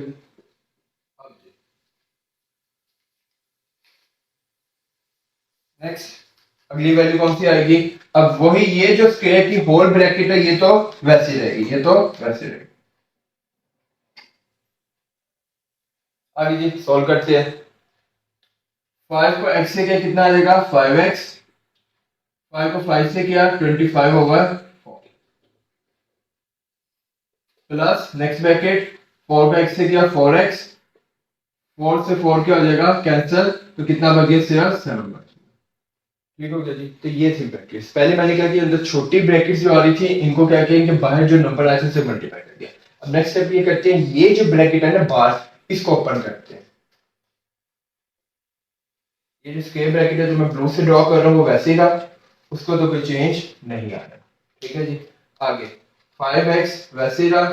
नेक्स्ट अगली वैल्यू कौन सी आएगी, अब वही ये जो स्क्वायर की होल ब्रैकेट है ये तो वैसी रहेगी, ये तो वैसी रहेगी। आगे जी सॉल्व करते हैं। 5 को x से किया कितना आ जाएगा 5x, 5 को 5 से किया 25/4 प्लस नेक्स्ट ब्रैकेट 4 को x से किया 4x, 4 से 4 क्या हो जाएगा कैंसिल, तो कितना बच गया सिर्फ 7 बच गया। ठीक हो गया जी। तो ये थी ब्रैकेट्स। पहले मैंने क्या किया, अंदर छोटी ब्रैकेट्स जो आ रही थी इनको क्या किया कि बाहर जो नंबर आए थे उसे मल्टीप्लाई कर दिया। अब नेक्स्ट स्टेप ये करते हैं, ये जो ब्रैकेट है ना बाहर, इसको ओपन करते हैं। ये जो स्क्वायर ब्रैकेट है जो मैं ब्लू से ड्रॉ कर रहा हूँ वो वैसे ही रहा, उसको तो कोई चेंज नहीं आ रहा। ठीक है जी। आगे 5x वैसे ही रहा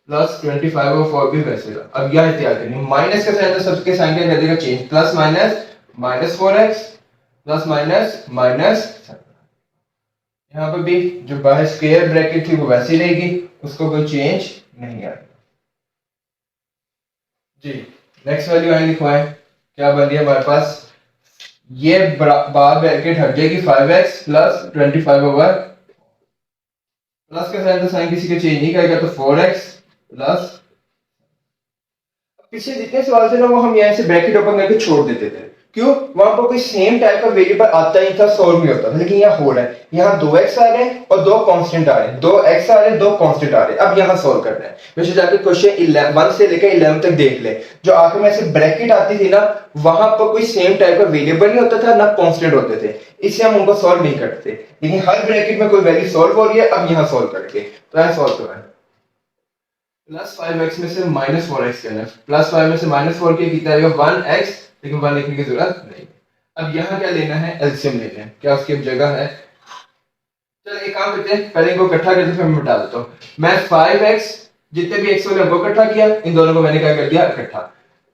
प्लस 25/4 भी वैसे रहा। अब यह एहतियात करनी, माइनस के साइन सबके साइन क्या कर देगा change, plus minus minus 4x plus minus minus, यहाँ पर भी जो बाहर स्क्वायर ब्रैकेट थी वो वैसी रहेगी, उसको कोई चेंज नहीं आएगा जी। नेक्स्ट वैल्यू आए लिखवाएं, क्या बन रही है हमारे पास, ये बाहर ब्रैकेट हट जाएगी 5x प्लस 25/, प्लस का साइन तो साइन किसी का चेंज नहीं करेगा, तो 4x प्लस, पिछले जितने सवाल थे ना वो हम यहाँ से ब्रैकेट ओपन करके छोड़ देते थे, क्यों, वहां पर कोई सेम टाइप का वेरिएबल आता ही था, सॉल्व नहीं होता था। लेकिन यहाँ हो रहा है, यहाँ 2x आ रहे हैं और 2 कांस्टेंट आ रहे हैं, 2x आ रहे हैं 2 कांस्टेंट आ रहे हैं। अब यहाँ सॉल्व करना है, वैसे जाके क्वेश्चन 1 से लेकर 11 तक देख ले, जो आखिर में ऐसे ब्रैकेट आती थी ना वहां पर कोई सेम टाइप का वेरिएबल नहीं होता था, ना कांस्टेंट होते थे, इससे हम उनको सॉल्व नहीं करते। लेकिन हर ब्रैकेट में कोई वैल्यू सॉल्व हो रही है, अब यहाँ सॉल्व करके तो यहाँ सॉल्व करें। प्लस 5x में से माइनस 4x करना है, प्लस 5 में से माइनस 4 के कितना आएगा 1x, लेकिन 1 लिखने की जरूरत नहीं। अब यहाँ क्या लेना है, एलसीएम लेना है, क्या उसकी जगह है, चल एक काम करते हैं, पहले इनको इकट्ठा करके फिर मैं मिटा देता हूँ। मैं 5x जितने भी x वाले वो इकट्ठा किया, इन दोनों को मैंने क्या कर दिया इकट्ठा,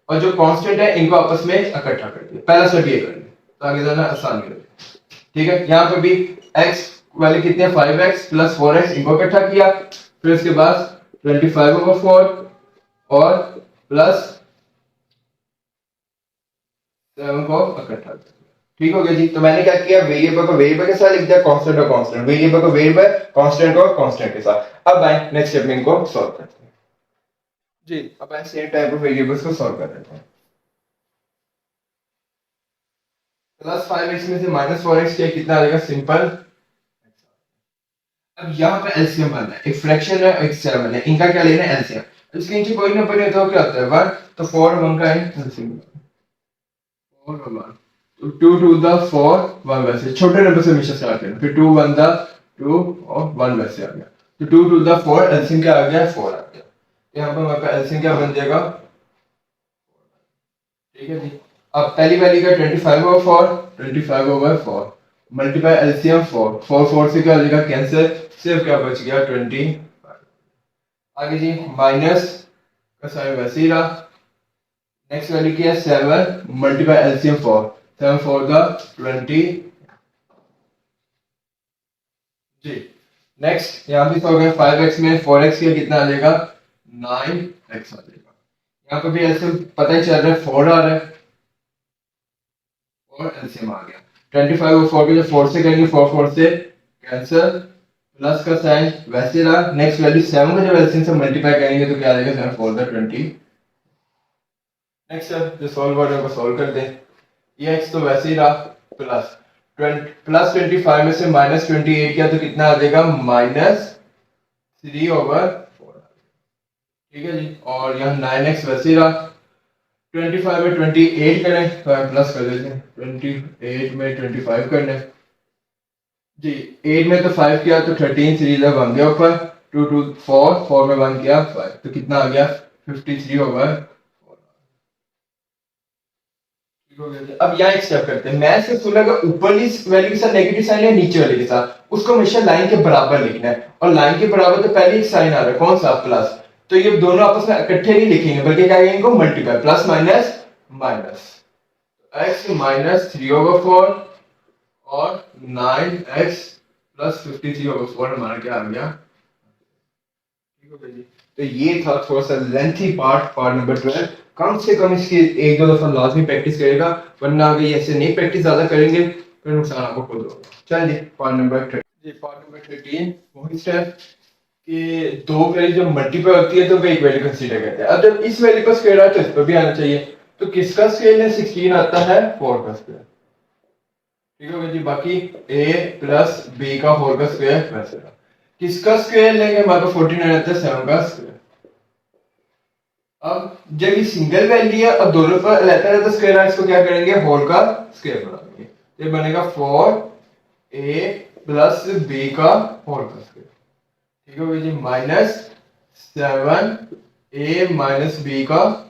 और जो कांस्टेंट है इनको आपस में इकट्ठा कर दिया। पहला स्टेप ये कर लिया तो आगे जाना आसान हो जाएगा। ठीक है, यहाँ पर भी x वाले कितने 5x प्लस 4x इनको इकट्ठा किया, फिर उसके बाद 25/4 और प्लस 7 को इकट्ठा। ठीक हो गया जी। तो मैंने क्या किया, वेरिएबल को वेरिएबल के साथ लिख दिया, कांस्टेंट को कांस्टेंट, वेरिएबल को वेरिएबल, कांस्टेंट को कांस्टेंट के साथ। अब आए नेक्स्ट स्टेप में इनको सॉल्व करते हैं जी। अब आए सेम टाइप ऑफ वेरिएबल्स को सॉल्व कर लेते हैं। प्लस 5x में से माइनस 4x किया कितना आ जाएगा सिंपल। अब यहाँ पे एलसीएम बनना है, एक फ्रैक्शन है एक 7 है, इनका क्या लेना है एलसीएम। इसके नीचे कोई नंबर नहीं तो क्या होता है 1, तो 4 और 1 का एलसीएम 4 और 1, तो 2 2 द 4 1 वैसे छोटे नंबर से हमेशा स्टार्ट करना, फिर 2 1 द 2 और 1 वैसे आ गया, तो 2 2 द 4 एलसीएम क्या आ गया 4 आ गया। यहाँ पर हमारे पास एलसीएम क्या बन जाएगा। ठीक है जी। अब पहली वैल्यू का 25/4 मल्टीप्लाई एलसीएम 4 4 4 से क्या हो जाएगा कैंसिल, सिर्फ क्या बच गया 20। आगे जी माइनस का साइन वैसे ही रहा, नेक्स्ट वैल्यू क्या है 7 मल्टीप्लाई एलसीएम 4 7 4 द 20 जी। नेक्स्ट यहाँ भी हो गया 5x में 4x किया कितना आ जाएगा 9x आ जाएगा। यहाँ पे भी एलसीएम पता ही चल रहा है 4 आ रहा है और एलसीएम आ गया। 25 और 4 के जो 4 से करेंगे 4 4 से कैंसिल, प्लस का साइन वैसे रहा, नेक्स्ट वैल्यू 7 को जब एलसीएम से मल्टीप्लाई करेंगे तो क्या आ जाएगा 7 4 द 20। नेक्स्ट जो सॉल्व वर्ड है वो सॉल्व कर दें। ये x तो वैसे ही रहा प्लस प्लस 25 में से माइनस 28 किया तो कितना आ जाएगा -3/4। ठीक है जी। और यहाँ 9x वैसे ही रहा, 25 में 28 करें तो हम प्लस कर देते हैं, 28 में 25 करना है जी। 8 में तो 5 किया तो 13 सीरीज बन गया ऊपर, 2 2 4 4 में 1 किया 5 तो कितना आ गया 53/4। अब यहाँ एक स्टेप करते हैं, मैं सिर्फ सुना ऊपरली वैल्यू के साथ नेगेटिव साइन है, नीचे वाले के साथ उसको हमेशा लाइन के बराबर लिखना है, और लाइन के बराबर तो पहले एक साइन आ रहा है कौन सा प्लस, तो ये दोनों आपस में इकट्ठे नहीं लिखेंगे बल्कि क्या करेंगे इनको multiply, plus minus minus x minus 3/4 और 9x प्लस 53/4 हमारा क्या आ गया। ठीक हो गया जी। तो ये था थोड़ा सा लेंथी पार्ट नंबर 12, कम से कम इसकी एक दो दफा लाजमी प्रैक्टिस करेगा, वरना अगर ऐसे नहीं प्रैक्टिस ज्यादा करेंगे फिर नुकसान आपको खुद होगा। चलिए पार्ट नंबर 13 जी। पार्ट नंबर 13 वही स्टेप कि दो वैल्यू जब मल्टीप्लाई होती है तो वे एक वैल्यू कंसीडर करते हैं। अब जब इस वैल्यू का स्क्वायर आए तो इस पर भी आना चाहिए। तो किसका स्क्वायर है 16 आता है 4 का स्क्वायर। ठीक है जी। बाकी a प्लस b का 4 का स्क्वायर वैसे रहा। किसका स्क्वायर लेंगे हमारे पास 49 आता है 7 का स्क्वायर। अब जब ये सिंगल वैल्यू है और दोनों पर रहता रहता स्क्वायर है, इसको क्या करेंगे होल का स्क्वायर बना देंगे। तो ये बनेगा 4a प्लस b का होल का स्क्वायर। ठीक है भाई जी। माइनस 7a माइनस b का।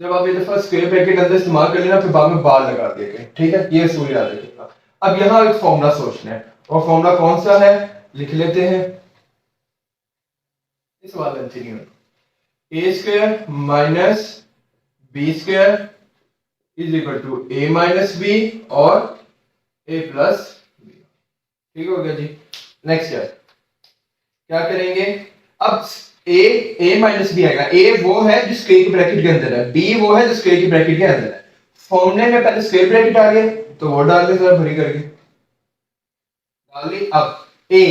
जब आप ये दफा स्क्वायर ब्रैकेट अंदर इस्तेमाल कर लेना फिर बाद में बार लगा देंगे। ठीक है, ये असूल याद रखिएगा। अब यहाँ एक फॉर्मूला सोचना है और फॉर्मूला कौन सा है लिख लेते हैं। इस वाला a square minus b square is equal to a minus b और a प्लस b। ठीक हो गया जी। नेक्स्ट है क्या करेंगे। अब a माइनस बी आएगा। a वो है जो स्क्वायर के ब्रैकेट के अंदर है, b वो है जो स्क्वायर के ब्रैकेट के अंदर है। फॉर्मूले में पहले स्क्वायर ब्रैकेट आ गया तो वो डाल दे जरा भरी करके डाल ली। अब a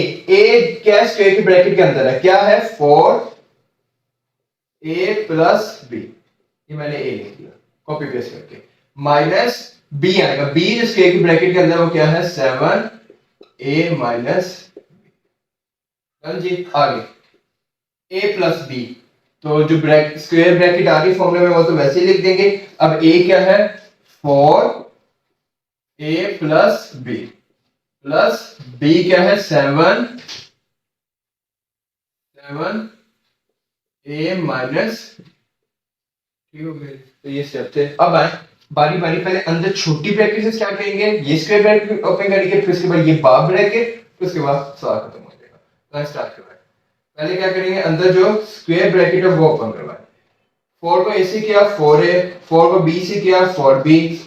क्या है स्क्वायर के ब्रैकेट के अंदर है, क्या है 4a प्लस b। ये मैंने a लिख दिया कॉपी पेस्ट करके। माइनस b आएगा, b जो स्क्वायर के ब्रैकेट के अंदर वो क्या है 7a माइनस जी। आगे a प्लस बी, तो जो स्क्वायर ब्रैकेट आ रही फॉर्मूले में वो तो वैसे ही लिख देंगे। अब a क्या है 4a plus b plus b क्या है 7a माइनस। ठीक हो गया। तो ये स्टेप थे। अब आए बारी बारी, पहले अंदर छोटी ब्रैकेट से स्टार्ट करेंगे। ये स्क्वायर ब्रैकेट ओपन करेंगे, फिर उसके बाद ये बार ब्रैकेट, फिर उसके बाद सवाल खत्म हो जाएगा। तो स्टार्ट करवाएं। पहले क्या करेंगे, अंदर जो स्क्वायर ब्रैकेट है वो ओपन करवाएं। 4 को a से किया 4a, 4 को b से किया 4b।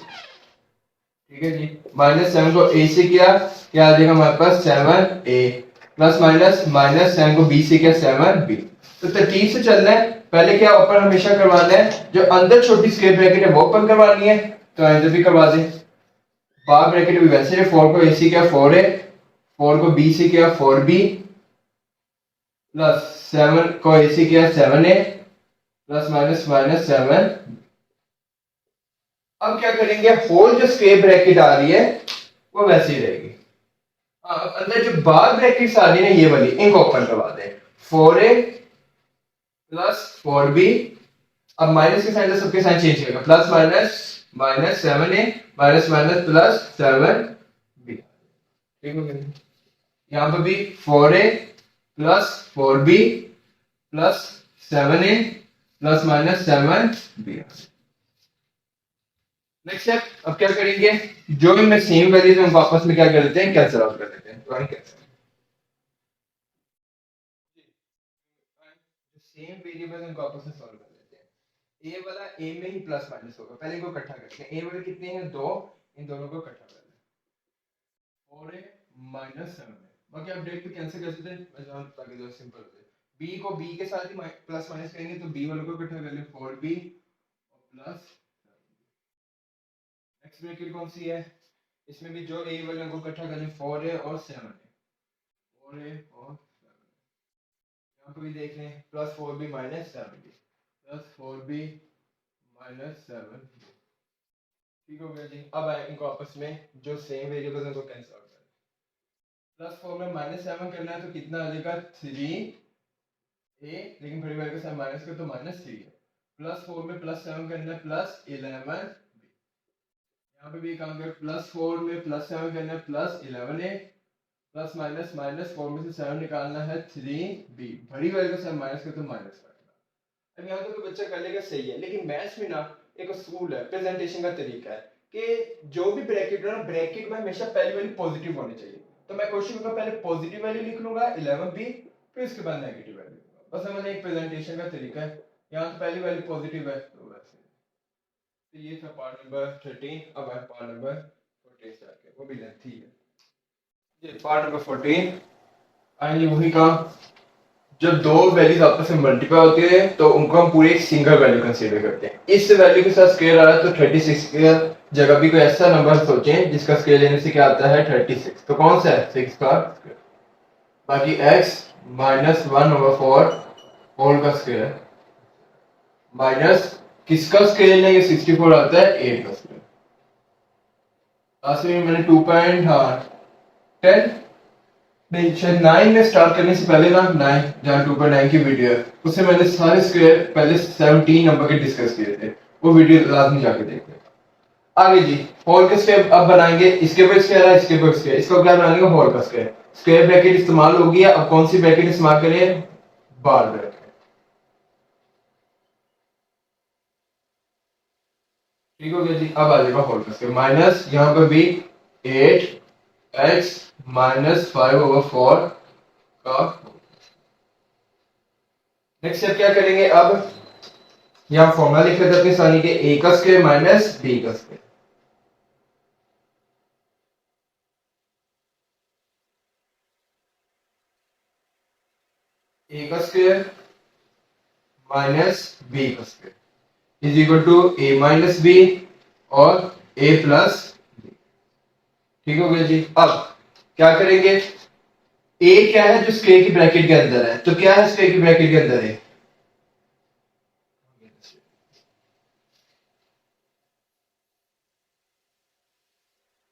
ठीक है जी। माइनस 7 को a से किया क्या आ जाएगा हमारे पास 7a प्लस माइनस माइनस 7 को b से किया 7b। तो तरतीब से चलना है। पहले क्या ओपन हमेशा करवाना है, जो अंदर छोटी स्क्वायर ब्रैकेट है वो ओपन करवानी है, तो अंदर भी करवा दें। बाहर ब्रैकेट भी वैसे है। 4 को a से किया 4a, 4 को b से किया 4b प्लस 7 को a से किया 7a प्लस माइनस माइनस 7। अब क्या करेंगे, होल जो स्क्वायर ब्रैकेट आ रही है वो वैसे ही रहेगी। अंदर जो बाहर ब्रैकेट्स आ रही है ये वाली, इनको ओपन करवा दें। 4a plus 4b। अब माइनस के साइन सबके साइन चेंज करेगा, plus minus minus 7a minus minus plus 7b। ठीक हो गया। यहां पर भी 4a plus 4b plus 7a plus minus 7b। Next step, अब क्या करेंगे, जो भी मैं सेम वैल्यूज हम वापस में क्या कर लेते हैं कैंसिल आउट कर लेते हैं। तो सेम वेरिएबल हम वापस में सॉल्व कर लेते हैं। a वाला a में ही प्लस माइनस होगा, पहले इनको इकट्ठा करते हैं। a वाले कितने हैं 2, इन दोनों को इकट्ठा कर लें 4a माइनस 7a। बाकी आप डायरेक्ट कैंसिल कर सकते हैं ताकि जो सिंपल हो जाए। b को b के साथ ही प्लस माइनस करेंगे तो b वालों को इकट्ठा कर लें 4b और प्लस। नेक्स्ट ब्रैकेट कौन सी है, इसमें भी जो a वाले को इकट्ठा कर लें 4a और 7a, 4a और 7a। यहाँ पे भी देख लें plus 4b minus 7b plus 4b minus 7b। ठीक हो गया जी। अब आए इनको आपस में जो सेम वेरिएबल्स हैं उनको कैंसिल आउट करें। प्लस 4 में माइनस 7 करना है तो कितना आ जाएगा 3a, लेकिन बड़ी वाले के साथ माइनस कर तो माइनस 3 है। प्लस 4 में प्लस 7 करना है प्लस 11। यहाँ पे भी काम कर, प्लस 4 में प्लस 7 करना है plus 11a plus minus minus 4 में से 7 निकालना है 3b। बड़ी वाले के साथ माइनस कर तो माइनस करना। अब यहाँ तो कोई बच्चा कर लेगा सही है, लेकिन मैथ्स में ना एक असूल है, प्रेजेंटेशन का तरीका है कि जो भी ब्रैकेट है ना, ब्रैकेट में हमेशा पहली वाली पॉजिटिव होनी चाहिए। तो मैं कोशिश करूंगा पहले पॉजिटिव वैल्यू लिख लूंगा 11b, फिर उसके बाद नेगेटिव वैल्यू लिखूंगा। बस हमारा एक प्रेजेंटेशन का तरीका है। यहाँ तो पहली वैल्यू पॉजिटिव है तो वैसे। तो ये था पार्ट नंबर 13। अब है पार्ट नंबर 14 स्टार्ट कर, वो भी लेंथी है। ये पार्ट नंबर 14 आएंगे वही काम, जब दो वैल्यूज आपस में मल्टीप्लाई होती है तो उनको हम पूरे एक सिंगल वैल्यू कंसीडर करते हैं। इस वैल्यू के साथ स्क्वायर आ रहा है तो 36 की जगह भी कोई ऐसा नंबर सोचें जिसका स्क्वायर लेने से क्या आता है 36। तो कौन सा है 6 का स्क्वायर। बाकी x -1/4 होल का स्क्वायर माइनस किसका स्क्वायर है, ये 64 आता है 8 का स्क्वायर। लास्ट में मैंने 2.10 नहीं शायद 9 में स्टार्ट करने से पहले ना 9 जहाँ 2.9 की वीडियो है उससे मैंने सारे स्क्वायर पहले 17 नंबर के डिस्कस किए थे, वो वीडियो लाजमी जाके देखते हैं। आगे जी होल का स्क्वायर अब बनाएंगे, इसके ऊपर स्क्वायर है, इसके ऊपर स्क्वायर, इसको क्या बनाएंगे होल का स्क्वायर। स्क्वायर ब्रैकेट इस्तेमाल होगी, अब कौन सी ब्रैकेट इस्तेमाल करें, बार ब्रैकेट। ठीक हो गया जी। अब आ जाएगा होल का स्क्वायर माइनस यहाँ पर भी 8x माइनस 5/4 का। नेक्स्ट स्टेप क्या करेंगे, अब यहाँ फॉर्मूला लिख लेते हैं आसानी के, a का स्क्वायर माइनस b का स्क्वायर। a का स्क्वायर माइनस b का square is equal to a minus b और a प्लस b। ठीक हो गया जी। अब क्या करेंगे, a क्या है जो स्क्वायर की ब्रैकेट के अंदर है, तो क्या है स्क्वायर की ब्रैकेट के अंदर है,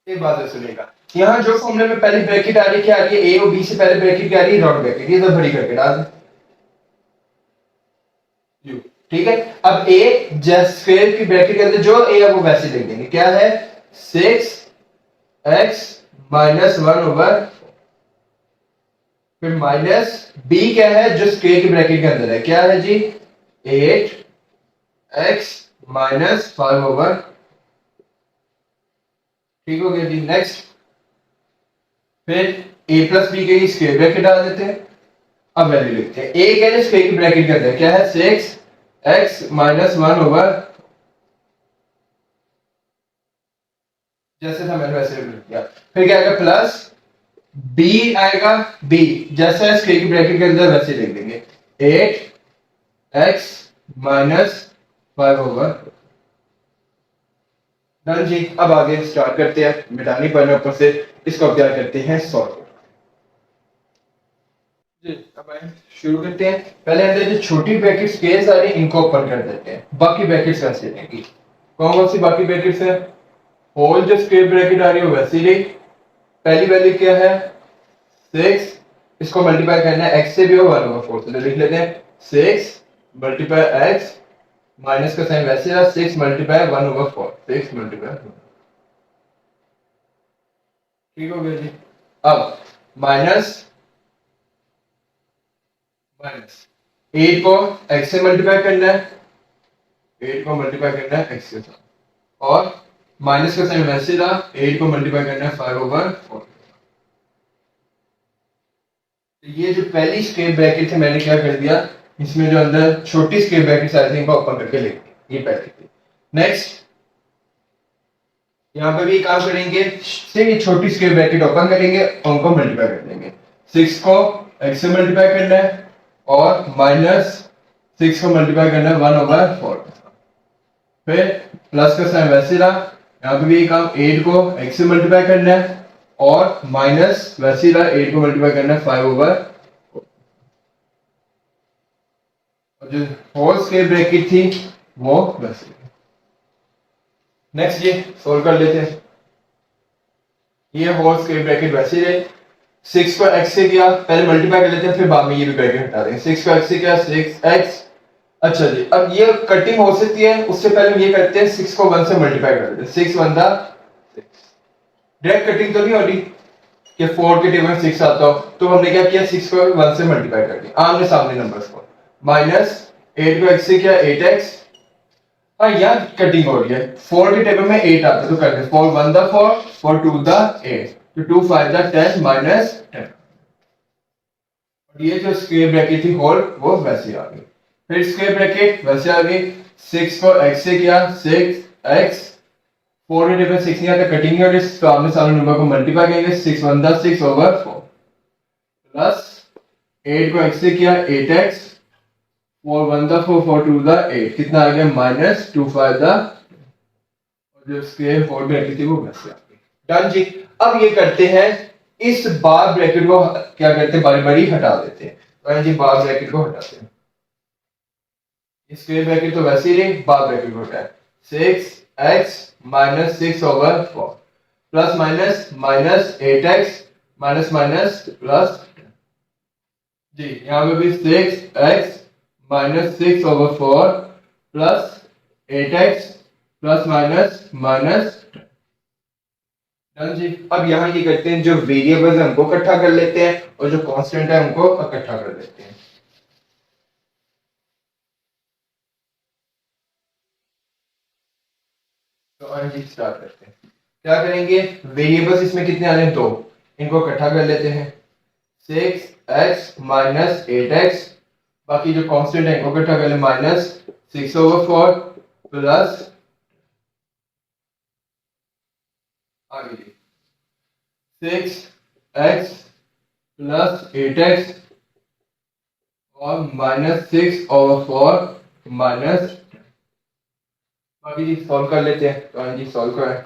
एक बात है सुनिएगा, यहाँ जो फॉर्मूले में पहले ब्रैकेट आ रही है क्या आ रही है, a और b से पहले ब्रैकेट क्या आ रही है, राउंड ब्रैकेट, ये सब बड़ी करके डाल दें। ठीक है, अब a जैसे स्क्वायर की ब्रैकेट के अंदर जो a है वो वैसे लिख देंगे, क्या है 6x माइनस 1/, फिर माइनस b क्या है जो स्क्वायर की ब्रैकेट के अंदर है, क्या है जी 8x माइनस 5/। ठीक हो गया जी। नेक्स्ट फिर a प्लस बी के स्क्वायर ब्रैकेट डाल देते हैं, अब वैल्यू लिखते हैं, a क्या है स्क्वायर की ब्रैकेट के अंदर, क्या है 6x माइनस 1/, जैसे था मैंने वैसे लिख दिया। फिर क्या आएगा प्लस b आएगा, b जैसा है स्क्वायर की ब्रैकेट के अंदर वैसे लिख देंगे 8x माइनस 5/। डन जी। अब आगे स्टार्ट करते हैं, मिटानी पड़ना ऊपर से, इसको अब क्या करते हैं सॉल्व जी। अब आए शुरू करते हैं, पहले अंदर जो छोटी ब्रैकेट स्पेस आ रही है इनको ओपन कर देते हैं, बाकी ब्रैकेट्स वैसे रहेंगी। कौन कौन सी बाकी ब्रैकेट्स है, होल जो स्क्वायर ब्रैकेट आ रही है वैसी रही, पहली वैल्यू क्या है 6, इसको मल्टीप्लाई करना है x से भी हो 1/4 से, लिख लेते हैं 6 मल्टीप्लाई x, माइनस का साइन वैसे रहा 6 मल्टीप्लाई 1/4, 6 मल्टीप्लाई। ठीक हो गया जी। अब माइनस माइनस 8 को x से मल्टीप्लाई करना है, 8 को मल्टीप्लाई करना है x के साथ, और माइनस का साइन वैसे रहा 8 को मल्टीप्लाई करना है 5/4। ये जो पहली स्क्वायर ब्रैकेट थी मैंने क्या कर दिया, इसमें जो अंदर छोटी स्क्वायर ब्रैकेट आई थी इनको ओपन करके लिख दी, ये पहली थी। नेक्स्ट यहाँ पे भी काम करेंगे, से ये छोटी स्क्वायर ब्रैकेट ओपन करेंगे और उनको मल्टीप्लाई कर देंगे, 6 को x से मल्टीप्लाई करना है और माइनस 6 को मल्टीप्लाई करना है 1/4, फिर प्लस का साइन वैसे रहा, यहाँ पे भी काम 8 को x से मल्टीप्लाई करना है और माइनस वैसे रहा 8 को मल्टीप्लाई करना है 5/4, और जो होल स्क्वायर ब्रैकेट थी वो वैसे। नेक्स्ट ये सोल्व कर लेते हैं, ये होल स्क्वायर ब्रैकेट वैसे रहे, 6 को x से किया, पहले मल्टीप्लाई कर लेते हैं फिर बाद में ये भी ब्रैकेट हटा देंगे, 6 को x से किया 6x। अच्छा जी, अब ये कटिंग हो सकती है, उससे पहले हम ये करते हैं 6 को 1 से मल्टीप्लाई कर देते हैं, 6 1 6, डायरेक्ट कटिंग तो नहीं हो रही कि 4 के टेबल में 6 आता हो, तो हमने क्या किया 6 को 1 से मल्टीप्लाई कर दिया आमने सामने नंबर्स को, माइनस 8 को x से किया 8x। हाँ यहाँ कटिंग हो रही है, 4 के टेबल में 8 आता है तो करते हैं 4 1 4, 4 2 8, तो 2 5 10 माइनस 10, और ये जो स्क्वायर ब्रैकेट थी होल वो वैसे आ गई। फिर स्क्वायर ब्रैकेट वैसे आ गई, 6 को x से किया 6x, 4 के टेबल 6 नहीं आता कटिंग है, तो आमने सामने नंबर को मल्टीप्लाई करेंगे 6 1 6/4, प्लस 8 को x से किया 8x, 4 1 4, 4 2 8, कितना आ गया माइनस 2 5, और जो स्क्वायर होल ब्रैकेट थी वो वैसे आ गई। डन जी। अब ये करते हैं, इस बार ब्रैकेट को क्या करते हैं बारी बारी हटा देते हैं, तो जी बाहर ब्रैकेट को हटाते हैं, स्क्वायर ब्रैकेट तो वैसे ही रही, बाहर ब्रैकेट को हटाए 6x minus 6/4 plus minus minus 8x minus minus plus जी, यहाँ पे भी 6x minus 6/4 plus 8x plus minus minus done जी। अब यहाँ ये करते हैं, जो वेरिएबल्स है उनको इकट्ठा कर लेते हैं और जो कांस्टेंट है उनको इकट्ठा कर लेते हैं। तो आइए जी स्टार्ट करते हैं। क्या करेंगे, वेरिएबल्स इसमें कितने आ रहे हैं, 2, इनको इकट्ठा कर लेते हैं 6x माइनस 8x, बाकी जो कांस्टेंट है इनको इकट्ठा कर ले माइनस 6/4 प्लस आगे 6x प्लस 8x और माइनस 6/4 माइनस, बाकी जी सॉल्व कर लेते हैं। तो हाँ जी सॉल्व करें,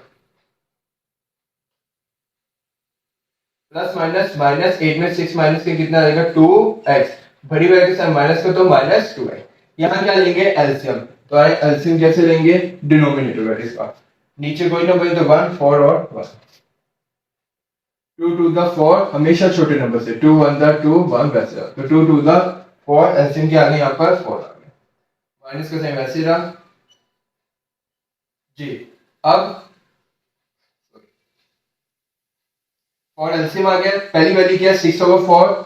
प्लस माइनस माइनस 8 में 6 माइनस के कितना आएगा 2x, बड़ी वैल्यू के साथ माइनस का तो माइनस 2x। यहाँ क्या लेंगे एलसीएम, तो आए एलसीएम कैसे लेंगे, डिनोमिनेटर का इसका, नीचे कोई नंबर तो 1 4 और 1, 2 टू द 4 हमेशा छोटे नंबर से, 2 1 द 2 1 वैसे, तो 2 टू द 4 एलसीएम के आगे यहाँ पर 4 आ गया, माइनस का साइन वैसे रहा जी। अब और एलसीएम आ गया, पहली वैल्यू क्या है 6/4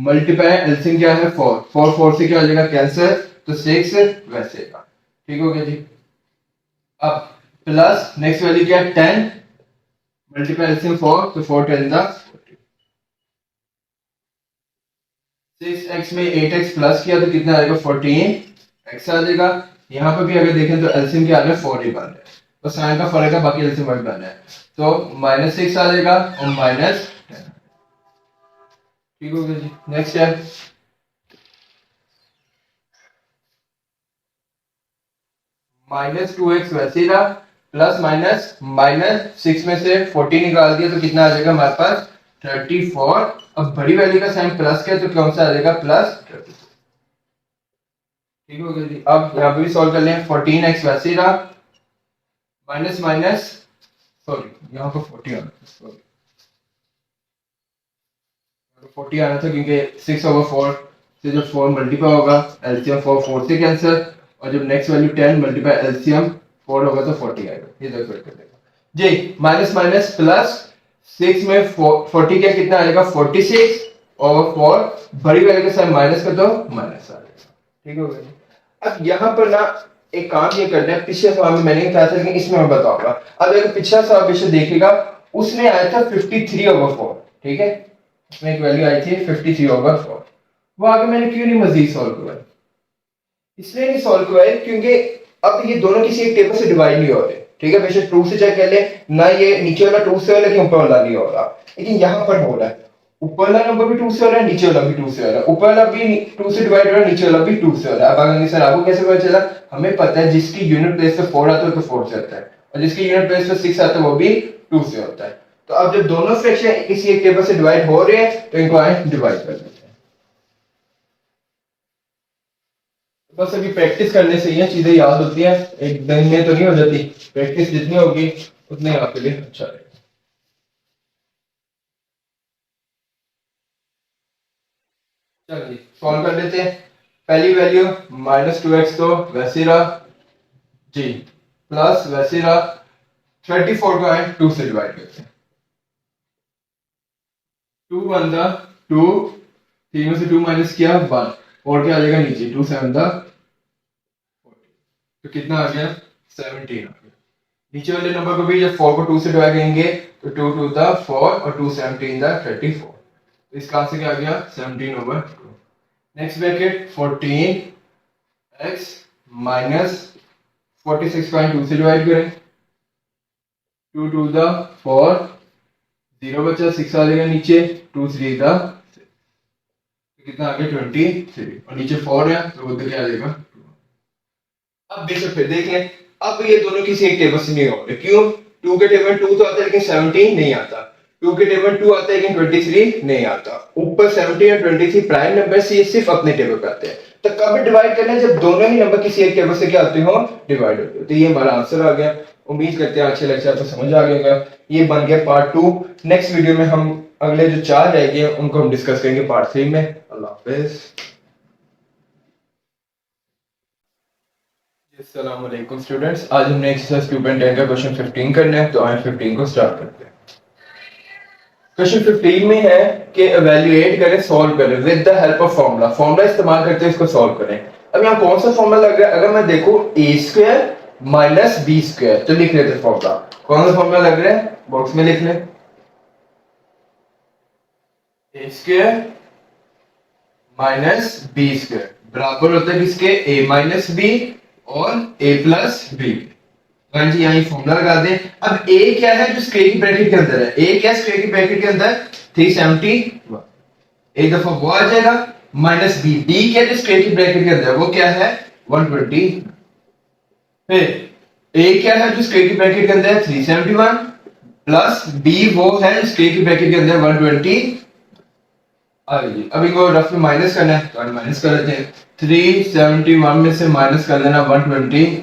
मल्टीप्लाई एलसीएम क्या है 4, 4 4 से क्या हो जाएगा कैंसिल, तो 6 वैसे का, ठीक हो गया जी। अब प्लस नेक्स्ट वैल्यू क्या है 10 मल्टीप्लाई एलसीएम 4, तो 4 10 द 6x में 8x प्लस किया तो कितना आएगा 14x आ जाएगा। यहाँ पर भी अगर देखें तो एलसीएम क्या आ रहा है 4 ही बन रहा है, तो साइन का फर्क है, बाकी एलसीएम वही बन रहा है, तो -6 आ जाएगा और माइनस, ठीक हो गया जी। नेक्स्ट है -2x वैसे ही रहा, प्लस माइनस माइनस 6 में से 14 निकाल दिया तो कितना आ जाएगा हमारे पास 34। अब बड़ी वैल्यू का साइन प्लस क्या तो कौन सा आ जाएगा प्लस 34, ठीक हो गया जी। अब यहाँ पे भी सॉल्व कर लें, 14x वैसे ही रहा, माइनस माइनस सॉरी यहाँ पर 40 आना था, सॉरी 40 आना था क्योंकि 6/4 से जब 4 मल्टीप्लाई होगा एलसीएम 4 4 से कैंसिल, और जब नेक्स्ट वैल्यू 10 मल्टीप्लाई एलसीएम 4 होगा तो 40 आएगा, ये देख कर देगा जी। माइनस माइनस प्लस 6 में 40 क्या कितना आएगा 46/4, बड़ी वैल्यू के साथ माइनस कर दो माइनस आ जाएगा, ठीक हो गया। अब यहाँ पर ना एक काम ये करना है, पिछले सवाल में मैंने कहा था लेकिन इसमें मैं बताऊंगा। अब अगर पिछला सवाल पीछे देखेगा उसमें आया था 53/4, ठीक है, उसमें एक वैल्यू आई थी 53/4, वो आगे मैंने क्यों नहीं मजीद सॉल्व करवाया, इसलिए नहीं सॉल्व करवाया क्योंकि अब ये दोनों किसी एक टेबल से डिवाइड नहीं हो रहे, ठीक है, बेशक 2 से चेक कर ले ना, ये नीचे वाला 2 से हो लेकिन ऊपर वाला नहीं हो रहा, लेकिन यहाँ पर हो रहा है, ऊपर वाला नंबर भी 2 से हो रहा है, नीचे वाला भी 2 से हो रहा है, ऊपर वाला भी 2 से डिवाइड हो रहा है, नीचे वाला भी 2 से हो रहा है। अब आगे सर आपको कैसे पता चला, हमें पता है जिसकी यूनिट प्लेस पे 4 आता है तो 4 से आता है, और जिसकी यूनिट प्लेस पे 6 आता है वो भी 2 से होता है। तो अब जब दोनों फ्रैक्शन किसी एक टेबल से डिवाइड हो रहे हैं तो इनको आए डिवाइड कर देते हैं। बस अभी प्रैक्टिस करने से ये चीजें याद होती हैं, एक दिन में तो नहीं हो जाती, प्रैक्टिस जितनी होगी उतने आपके लिए अच्छा रहेगा। चलिए सॉल्व कर लेते हैं। पहली वैल्यू -2x तो वैसे रहा जी, प्लस वैसे रहा, 34 को है 2 से डिवाइड करते हैं, 2 1 द 2, 3 में से 2 माइनस किया 1, और क्या आ जाएगा नीचे 2 7 द 40, तो कितना आ गया 17 आ गया। नीचे वाले नंबर को भी जब 4 को 2 से डिवाइड करेंगे तो 2 2 द 4 और 2 17 द 34, तो इसका आंसर क्या आ गया 17/2। नेक्स्ट ब्रैकेट 14x माइनस 46.2 से डिवाइड करें, 2 2 द 4, 0 बचा 6 आ जाएगा नीचे, 2 3 द 6, कितना आ गया 23, और नीचे 4 है तो उधर क्या आ जाएगा 2। अब बेशक फिर देख लें, अब ये दोनों किसी एक टेबल से नहीं हो रहे, क्यों, 2 के टेबल में 2 तो आता है लेकिन 17 नहीं आता, 2 के टेबल में 2 आता है लेकिन 23 नहीं आता। ऊपर 70 और 23 प्राइम नंबर से ये सिर्फ अपने टेबल पे आते हैं। तो कब डिवाइड करना है, जब दोनों ही नंबर किसी एक टेबल से क्या आते हो, डिवाइड होते हो। तो ये हमारा आंसर आ गया। उम्मीद करते हैं अच्छे लेक्चर आपको समझ आ गया होगा। ये बन गया पार्ट 2। नेक्स्ट वीडियो में हम अगले जो 4 रह गए उनको हम डिस्कस करेंगे पार्ट 3 में। अल्लाह हाफिज। अस्सलाम वालेकुम स्टूडेंट्स, आज हमने एक्सरसाइज 2.10 का क्वेश्चन 15 करना है। तो आए 15 को स्टार्ट करते हैं। क्वेश्चन 15 में है कि इवैल्यूएट करें, सॉल्व करें with the help of formula. Formula इस्तेमाल करते हैं इसको सॉल्व करें। अब यहाँ कौन सा फार्मूला लग रहा है, अगर मैं देखूं a square minus b square, तो लिख लेते हैं फार्मूला। कौन सा फार्मूला लग रहा है, बॉक्स में लिख लें। a square minus b square बराबर होता है किसके, a माइनस b और a प्लस b। जी यहाँ फॉर्मूला लगा दें। अब a क्या है जो स्क्वायर की ब्रैकेट के अंदर है, a क्या स्क्वायर की ब्रैकेट के अंदर 371, एक दफा वो आ जाएगा। माइनस b, b क्या जो स्क्वायर की ब्रैकेट के अंदर वो क्या है 120। फिर a क्या है जो स्क्वायर की ब्रैकेट के अंदर है 371 प्लस b वो है जो स्क्वायर की ब्रैकेट के अंदर 120। अब इनको रफ में माइनस करना है तो माइनस कर लेते हैं। 371 में से माइनस कर देना 120।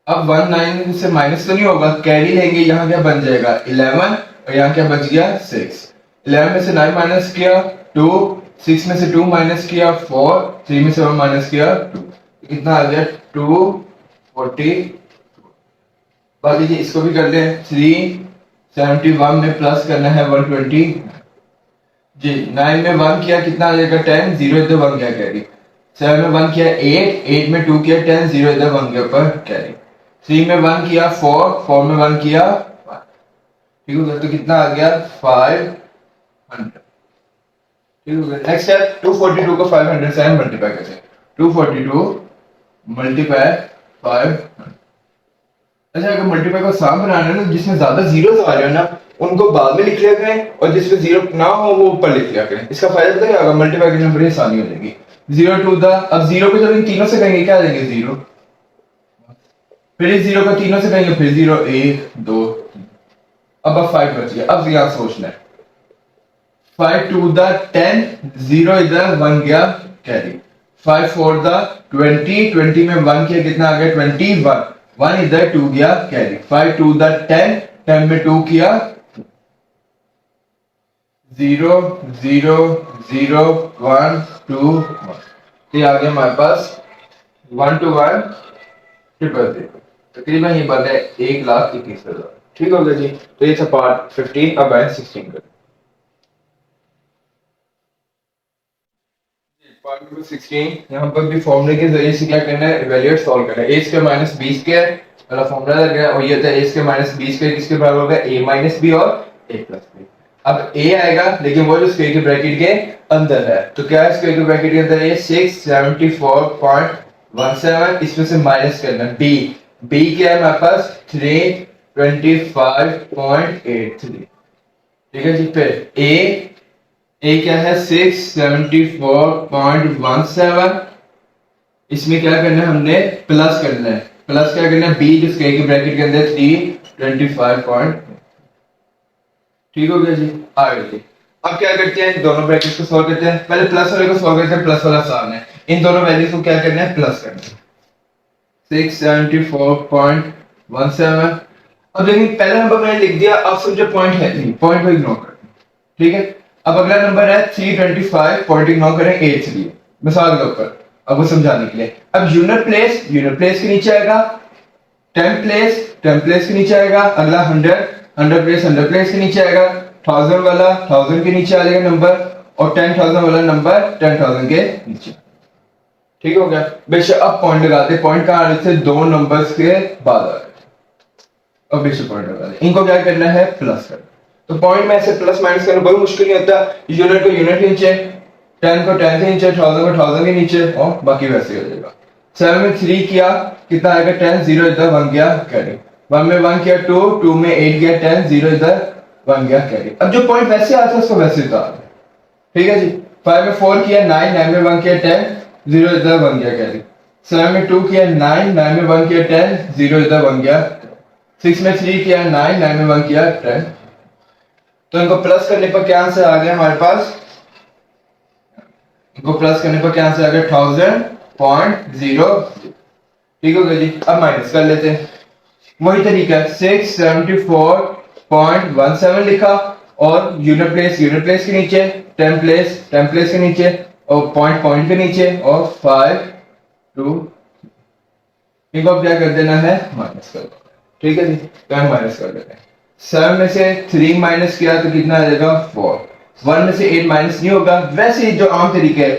अब 19 से माइनस तो नहीं होगा, कैरी लेंगे। यहाँ क्या बन जाएगा 11 और यहाँ क्या बच गया 6। 11 में से 9 माइनस किया 2, 6 में से 2 माइनस किया 4, 3 में से 1 माइनस किया 2, कितना आ गया 240। बाकी जी इसको भी कर ले। 371 में प्लस करना है 120 जी। 9 में 1 किया कितना आ जाएगा 10, 0 इधर 1 गया कैरी। 7 में 1 किया 8, 8 में 2 किया 10, 0 इधर 1 गया पर कैरी। 3 में 1 किया 4, 4 में 1 किया 5। ठीक हो गया, तो कितना आ गया 500। ठीक हो गया। नेक्स्ट है 242 को 500 से मल्टीप्लाई करते हैं। 242 मल्टीप्लाई 500। अच्छा, अगर मल्टीप्लाई को आसान बनाना है ना, जिसमें ज्यादा जीरो आ रहे हो ना उनको बाद में लिख लिया करें और जिसमें जीरो ना हो वो ऊपर लिख लिया करें। इसका फायदा पता क्या होगा, मल्टीप्लाई करने में बड़ी आसानी हो जाएगी। 0 टू द, अब 0 को जब इन तीनों से कहेंगे क्या आ जाएंगे 0, फिर इस 0 को तीनों से कहेंगे फिर 0, 1 2 3। अब 5 बच गया। अब यहां सोचना है 5 टू द 10, 0 इधर 1 गया कैरी। 5 फोर द 20, 20 में 1 किया कितना आ गया 21, 1 इधर 2 गया कैरी। 5 टू द 10, 10 में 2 किया 0 0 0 1 2 1। ये आ गया हमारे पास 1 to 1 000। तकरीबन ये बन है 1,21,000। ठीक हो गया जी। तो ये था पार्ट 15। अब आए 16 का। पार्ट नंबर 16 यहाँ पर भी फॉर्मूले के जरिए से क्या करना है, इवैल्यूएट सॉल्व करना है। a square minus b square वाला फॉर्मूला लग गया और ये था a square minus b square किसके बराबर होगा a माइनस b और a प्लस b। अब a आएगा लेकिन वो जो स्क्वायर के ब्रैकेट के अंदर है, तो क्या है स्क्वायर के ब्रैकेट के अंदर है 674.17। इसमें से माइनस करना है b क्या है हमारे पास 325.83। ठीक है जी। फिर a क्या है 674.17। इसमें क्या करना है हमने प्लस करना है। प्लस क्या करना है b जो स्क्वायर के ब्रैकेट के अंदर 325. ठीक हो गया जी। आगे जी अब क्या करते हैं, दोनों ब्रैकेट को सॉल्व करते हैं। पहले प्लस वाले को सॉल्व करते हैं, प्लस वाला आसान है। इन दोनों वैल्यूज को क्या करना है प्लस करना है। 674.17। अब देखिए पहला नंबर मैंने लिख दिया, अब समझो पॉइंट है नहीं, पॉइंट को इग्नोर कर। ठीक है। अब अगला नंबर है 325, पॉइंट इग्नोर करें 8 से लिए मिसाल के ऊपर, अब वो समझाने के लिए। अब यूनिट प्लेस के नीचे आएगा, 10 प्लेस के नीचे आएगा। अगला 100 प्लेस के नीचे आएगा। 1000 वाला 1000 के नीचे आ जाएगा नंबर, और 10,000 वाला नंबर 10,000 के नीचे। ठीक हो गया। बेशक अब पॉइंट लगाते, पॉइंट कहां आ रहे थे, दो नंबर्स के बाद आ रहे थे। अब बेशक पॉइंट लगा दे, इनको क्या करना है प्लस करना। तो पॉइंट में ऐसे प्लस माइनस करना बहुत मुश्किल नहीं होता। यूनिट को यूनिट के नीचे, 10 को 10 के नीचे, 1000 को 1000 के नीचे, और बाकी वैसे हो जाएगा। 7 में 3 किया कितना आएगा 10, 0 इधर 1 गया कैरी। 1 में 1 किया 2, 2 में 8 गया 10, 0 इधर 1 गया कैरी। अब जो पॉइंट वैसे आता है उसको वैसे उतार। ठीक है जी। 5 में 4 किया 9, 9 में 1 किया 10, 0 इधर 1 गया कैरी। 7 में 2 किया 9, 9 में 1 किया 10, 0 इधर 1 गया। 6 में 3 किया 9, 9 में 1 किया 10। तो इनको प्लस करने पर क्या आंसर आ गया हमारे पास, इनको प्लस करने पर क्या आंसर आ गया 1000.0। ठीक हो गया जी। अब माइनस कर लेते हैं, वही तरीका है 674.17 लिखा और यूनिट प्लेस के नीचे, टेम प्लेस के नीचे और पॉइंट पॉइंट के नीचे और 5 2 इनको अब क्या कर देना है, माइनस कर देना है। ठीक है जी, तो हम माइनस कर देते हैं। 7 में से 3 माइनस किया तो कितना आ जाएगा 4। 1 में से 8 माइनस नहीं होगा, वैसे ही जो आम तरीका है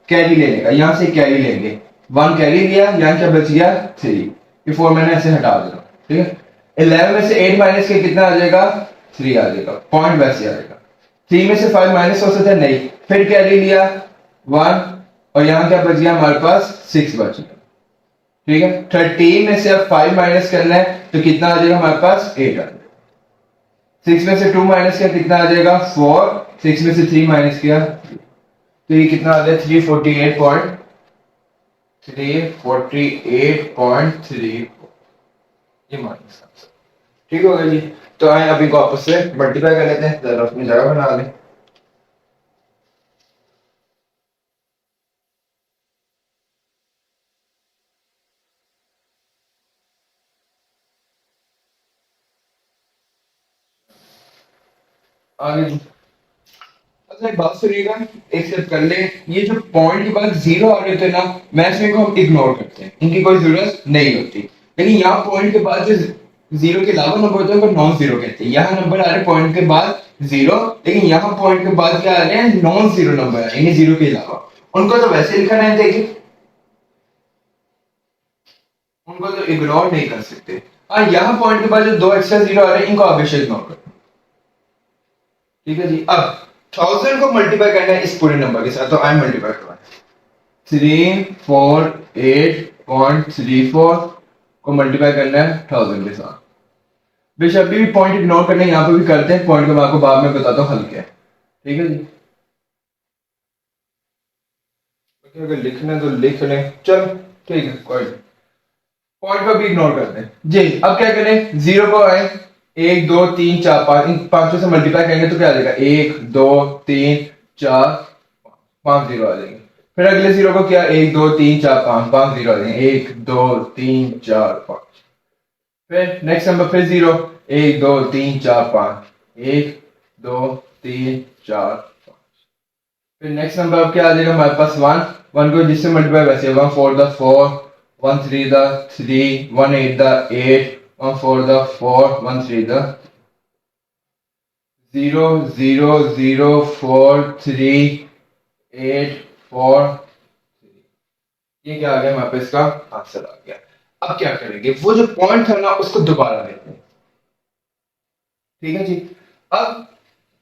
कैरी लेने का, यहां से कैरी लेंगे, 1 कैरी लिया, यहां क्या बच गया 3, ये 4 मैंने ऐसे हटा देना। ठीक है, 11 में से 8 माइनस के कितना आ जाएगा 3 आ जाएगा, पॉइंट वैसे आएगा। 3 में से 5 माइनस हो सकता है नहीं, फिर कैरी लिया 1 और यहां क्या बच गया हमारे पास 6 बच गया। ठीक है, 13 में से अब 5 माइनस करना है तो कितना आ जाएगा हमारे पास 8 आ जाएगा। 6 में से 2 माइनस किया कितना आ जाएगा 4, 6 में से 3 माइनस किया तो ये कितना आ जाएगा 348.3, ये माइनस आंसर। ठीक हो गया जी। तो आए अभी को आपस से मल्टीप्लाई कर लेते हैं, जरा अपनी जगह बना लें। आगे जी, अच्छा एक बात सुनिएगा, एक स्टेप कर ले। ये जो पॉइंट के बाद जीरो आ रहे होते हैं ना, मैथ्स में इनको हम इग्नोर करते हैं, इनकी कोई जरूरत नहीं होती। लेकिन यहाँ पॉइंट के बाद जो जीरो के अलावा नंबर होते हैं उनको नॉन जीरो कहते हैं। यहाँ नंबर आ रहे हैं पॉइंट के बाद जीरो, लेकिन यहाँ पॉइंट के बाद क्या आ रहे हैं नॉन जीरो नंबर आ रहे हैं, जीरो के अलावा। उनको तो वैसे लिखा है, देखिए उनको तो इग्नोर नहीं कर सकते। हाँ, यहाँ पॉइंट के बाद जो दो एक्स्ट्रा जीरो आ रहे हैं इनको हमेशा इग्नोर करो। ठीक है जी। अब 1000 को मल्टीप्लाई करना है इस पूरे नंबर के साथ, तो आई मल्टीप्लाई करवाएं 348.34 को मल्टीप्लाई करना है 1000 के साथ। बेशक अभी भी पॉइंट इग्नोर करने यहां पे भी करते हैं, पॉइंट को मैं आपको बाद में बताता हूं हल क्या है। ठीक है जी, अगर लिखना है तो लिख लें, चल ठीक है, कोई पॉइंट को भी इग्नोर करते हैं जी। अब क्या करें, जीरो को आए 1 2 3 4 5, इन पांचों से मल्टीप्लाई करेंगे तो क्या आ जाएगा 1 2 3 4 5 जीरो आ जाएंगे। फिर अगले जीरो को क्या 1 2 3 4 5, 5 जीरो आ जाएंगे, 1 2 3 4 5। फिर नेक्स्ट नंबर फिर जीरो 1 2 3 4 5, 1 2 3 4 5। फिर नेक्स्ट नंबर अब क्या आ जाएगा हमारे पास 1, 1 को जिससे मल्टीप्लाई वैसे 1 4 the 4, 1 3 the 3, 1 8 the 8, 1 4 the 4, 1 3 the 0 0 0 4 3 8 4। ये क्या आ गया हमारे पास, इसका आंसर आ गया। अब क्या करेंगे, वो जो पॉइंट था ना उसको दोबारा लेते हैं। ठीक है जी। अब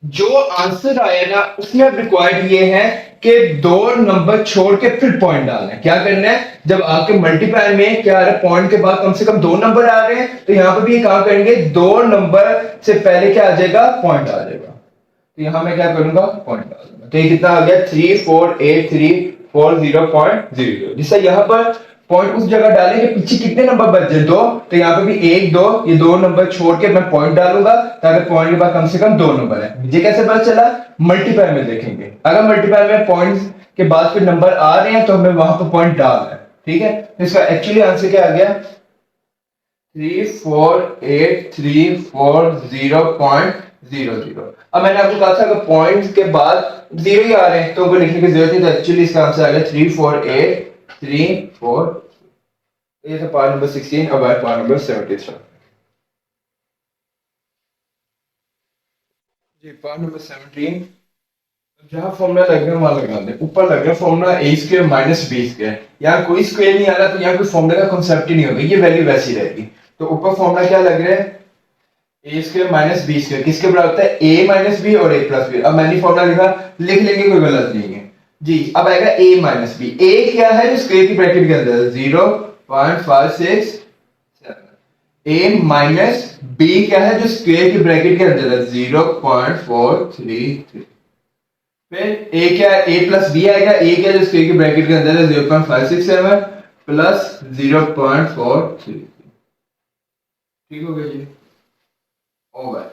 जो आंसर आया ना उसमें अब रिक्वायर्ड ये है कि दो नंबर छोड़ के फिर पॉइंट डालना है। क्या करना है, जब आपके मल्टीप्लाई में क्या आ रहा है पॉइंट के बाद कम से कम 2 नंबर आ रहे हैं, तो यहां पर भी काम करेंगे 2 नंबर से पहले क्या आ जाएगा पॉइंट आ जाएगा। तो यहां मैं क्या करूंगा पॉइंट डाल दूंगा, तो ये कितना आ गया 34834 जिससे यहां पर पॉइंट उस जगह डालें कि पीछे कितने नंबर बच जाए 2, तो यहां पे भी 1 2, ये 2 नंबर छोड़ के मैं पॉइंट डालूंगा ताकि पॉइंट के बाद कम से कम 2 नंबर है। मुझे कैसे पता चला, मल्टीप्लाई में देखेंगे, अगर मल्टीप्लाई में पॉइंट्स के बाद फिर नंबर आ रहे हैं तो हमें वहां पर पॉइंट डालना है। ठीक है, तो इसका एक्चुअली आंसर क्या आ गया 34834.00। अब मैंने आपको कहा था अगर पॉइंट्स के बाद जीरो ही आ रहे हैं तो उनको लिखने की जरूरत नहीं, तो एक्चुअली इसका आंसर आ गया 34834। ये था पार्ट नंबर 16। अब आए पार्ट नंबर 73 जी। पार्ट नंबर 17, जहां फॉर्मूला लग रहा है वहां लगा दे। ऊपर लग रहा है formula a square minus b square, यहाँ कोई स्क्वायर नहीं आ रहा तो यहाँ कोई फॉर्मूला का कॉन्सेप्ट ही नहीं होगा, ये वैल्यू वैसी रहेगी। तो ऊपर फॉर्मूला क्या लग रहा है a square minus b square, किसके बराबर होता है a माइनस b और a प्लस b। अब मैंने फॉर्मूला लिखा, लिख लेंगे, कोई गलत नहीं है जी। अब आएगा a माइनस b, a क्या है जो स्क्वायर की ब्रैकेट के अंदर 0.567, a माइनस b क्या है जो स्क्वायर की ब्रैकेट के अंदर है 0.433। फिर a क्या है, a प्लस b आएगा, a क्या है जो स्क्वायर की ब्रैकेट के अंदर है 0.567 प्लस 0.433। ठीक हो गया जी, ओवर।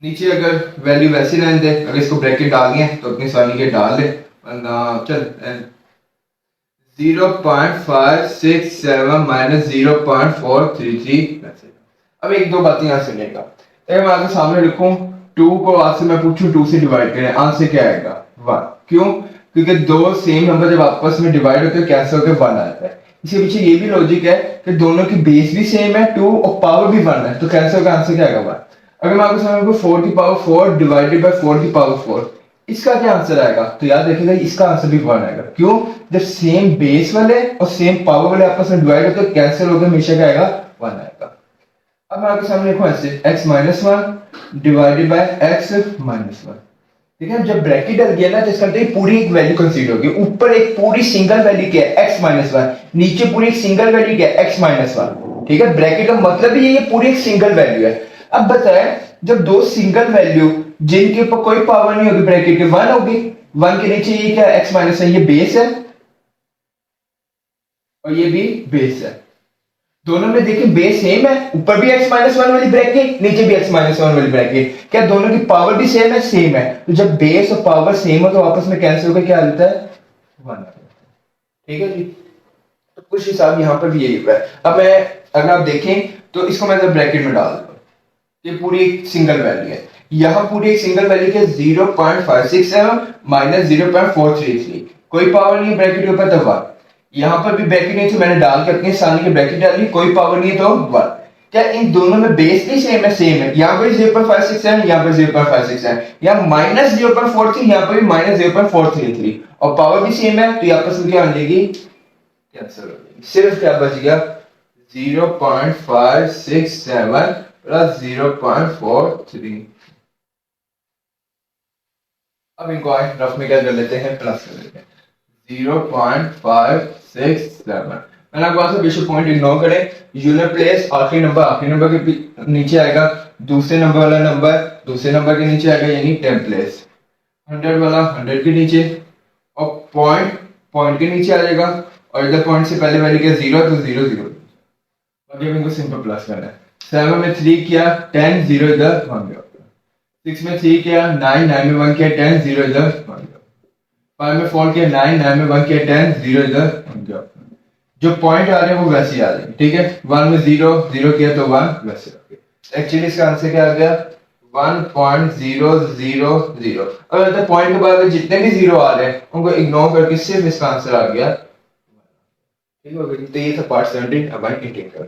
नीचे अगर वैल्यू वैसी रहने दे, अगर इसको ब्रैकेट डालनी है तो अपनी आसानी के डाल ले, वरना चल 0.567 माइनस 0.433। अब एक दो बातें यहाँ सुनेगा, अगर मैं आपके सामने लिखूं 2 को आपसे मैं पूछूं 2 से डिवाइड करें, आंसर क्या आएगा 1। क्यों? क्योंकि दो सेम नंबर जब आपस में डिवाइड होते हैं कैंसिल होकर 1 आता है। इसके पीछे ये भी लॉजिक है कि दोनों की बेस भी सेम है 2 और पावर भी 1 है, तो कैंसिल होकर आंसर क्या आएगा 1। अगर मैं आपके सामने 4 की पावर 4 डिवाइडेड बाय 4 की पावर 4, इसका क्या आंसर आएगा? तो याद रखिएगा इसका आंसर भी 1 आएगा। क्यों? जब सेम बेस वाले और सेम पावर वाले आपस में डिवाइड होते हैं कैंसिल होकर हमेशा क्या आएगा 1 आएगा। अब मैं आपके सामने लिखूं ऐसे x minus 1 divided by x minus 1। ठीक है, जब ब्रैकेट डल गया ना तो इसका मतलब पूरी एक वैल्यू कंसीडर होगी। ऊपर एक पूरी सिंगल वैल्यू क्या है x माइनस 1, नीचे पूरी एक सिंगल वैल्यू क्या है x माइनस 1। ठीक है, ब्रैकेट का मतलब ही ये पूरी एक सिंगल वैल्यू है। अब बताएं, जब दो सिंगल वैल्यू जिनके ऊपर कोई पावर नहीं होगी ब्रैकेट के 1 होगी, 1 के नीचे ये क्या x माइनस है, ये बेस है और ये भी बेस है। दोनों में देखिए बेस सेम है, ऊपर भी x माइनस 1 वाली ब्रैकेट, नीचे भी x माइनस 1 वाली ब्रैकेट। क्या दोनों की पावर भी सेम है? सेम है। तो जब बेस और पावर सेम हो तो आपस में कैंसिल होकर क्या आ जाता है 1 आ जाता है। ठीक है जी, तो कुछ हिसाब यहाँ पर भी यही हुआ है। अब मैं अगर आप देखें तो इसको मैं ब्रैकेट में डाल दूँ, ये पूरी एक सिंगल वैल्यू है, यहाँ पूरी एक सिंगल वैल्यू के 0.567 माइनस 0.433, कोई पावर नहीं है ब्रैकेट के ऊपर तो 1। यहाँ पर भी ब्रैकेट नहीं थी, मैंने डाल के अपनी आसानी की ब्रैकेट डाली, कोई पावर नहीं है तो 1। क्या इन दोनों में बेस भी सेम है? सेम है। यहाँ पर 0.567, यहाँ पर 0.567, यहाँ माइनस 0.43, यहाँ पर भी माइनस 0.433 और पावर भी सेम है, तो यहाँ पर क्या बन जाएगी कैंसिल हो जाएगी। सिर्फ क्या बच गया 0.567 प्लस 0.43। अब इनको रफ में क्या कर लेते हैं, प्लस कर लेते हैं 0.567। मैंने आपको कहा था पॉइंट इग्नोर करें, यूनिट प्लेस आखिरी नंबर के नीचे आएगा, दूसरे नंबर वाला नंबर दूसरे नंबर के नीचे आएगा, यानी 10 प्लेस 100 वाला 100 के नीचे और पॉइंट के नीचे आ जाएगा, और इधर पॉइंट से पहले वैल्यू क्या 0 तो 0 0। बाकी इनको सिंपल प्लस करना है। 7 में 3 किया 10, 0 इधर 1 गया। 6 में 3 किया 9, 9 में 1 किया 10, 0 इधर 1 गया। 5 में 4 किया 9, 9 में 1 किया 10, 0 इधर 1 गया। जो पॉइंट आ रहे हैं वो वैसे ही आ जाएंगे। ठीक है, 1 में 0 0 किया तो 1 वैसे आ गया। एक्चुअली इसका आंसर क्या आ गया 1.000। अगर पॉइंट के बाद जितने भी 0 आ रहे हैं उनको इग्नोर करके सिर्फ इसका आंसर आ गया। ठीक हो गया। तो ये था पार्ट 17। अब आई इंटीग्रेट कर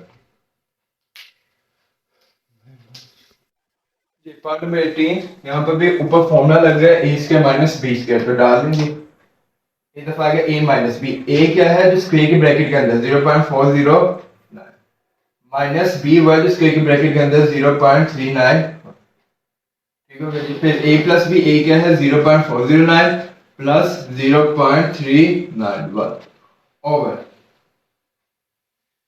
पार्ट नंबर 18। यहाँ पर भी ऊपर फॉर्मूला लग रहा है a square minus b square, तो डाल देंगे। एक दफा आ गया a माइनस b, a क्या है जो स्क्वायर की ब्रैकेट के अंदर 0.409 माइनस b हुआ जो स्क्वायर की ब्रैकेट के अंदर 0.39। ठीक हो गया। फिर a प्लस b, a क्या है 0.409 प्लस 0.391 ओवर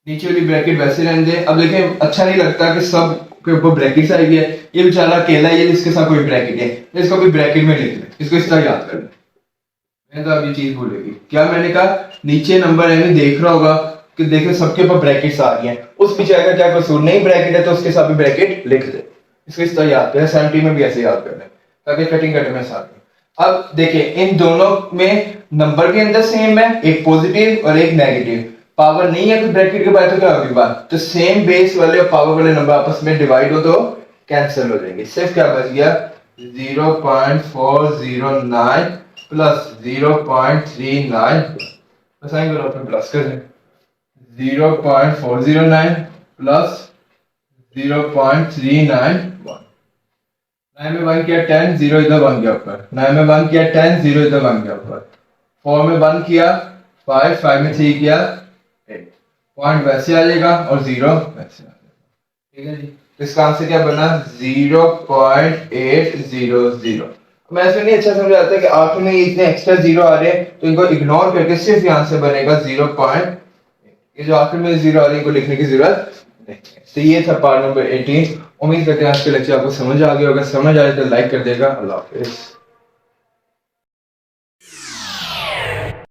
नीचे वाली ब्रैकेट वैसे रहने दे। अब देखें अच्छा नहीं लगता कि सब के ऊपर ब्रैकेट्स आई है, ये बेचारा अकेला ही है जिसके साथ कोई ब्रैकेट है, इसको भी ब्रैकेट में लिख ले, इसको इस तरह याद कर ले। मैं तो अब ये चीज भूलेगी क्या मैंने कहा, नीचे नंबर है देख रहा होगा कि देखे सबके ऊपर ब्रैकेट्स आ गई हैं, उस पीछे अगर क्या कसूर नहीं ब्रैकेट है तो उसके साथ भी ब्रैकेट लिख दे, इसको इस तरह याद कर। 70 में भी ऐसे याद कर ले ताकि कटिंग करने में आसान हो। अब देखिए इन दोनों में नंबर के अंदर सेम है, एक पॉजिटिव और एक नेगेटिव, पावर नहीं है तो ब्रैकेट के बाद तो क्या होगी बात, तो सेम बेस वाले और पावर वाले नंबर आपस में डिवाइड हो तो कैंसिल हो जाएंगे। सिर्फ क्या बच गया 0.409 प्लस 0.39 बस आएंगे और प्लस कर दें 0.409 प्लस 0.391। 9 में 1 किया 10, 0 इधर 1 गया ऊपर, 9 में 1 किया 10, 0 इधर 1 गया ऊपर, 4 में 1 किया 5, 5 में 3 किया 8, पॉइंट वैसे आ जाएगा और 0 वैसे आ जाएगा। ठीक है जी, तो इसका आंसर क्या बना 0.800। मैं ऐसे नहीं अच्छा समझ आता कि आखिर में इतने एक्स्ट्रा 0 आ रहे हैं तो इनको इग्नोर करके सिर्फ ये आंसर बनेगा 0.8। ये जो आखिर में 0 आ रही है इनको लिखने की जरूरत नहीं। तो ये था पार्ट नंबर 18। उम्मीद करते हैं आज के लेक्चर आपको समझ आ गया होगा, समझ आए तो लाइक कर देगा। अल्लाह हाफिज़।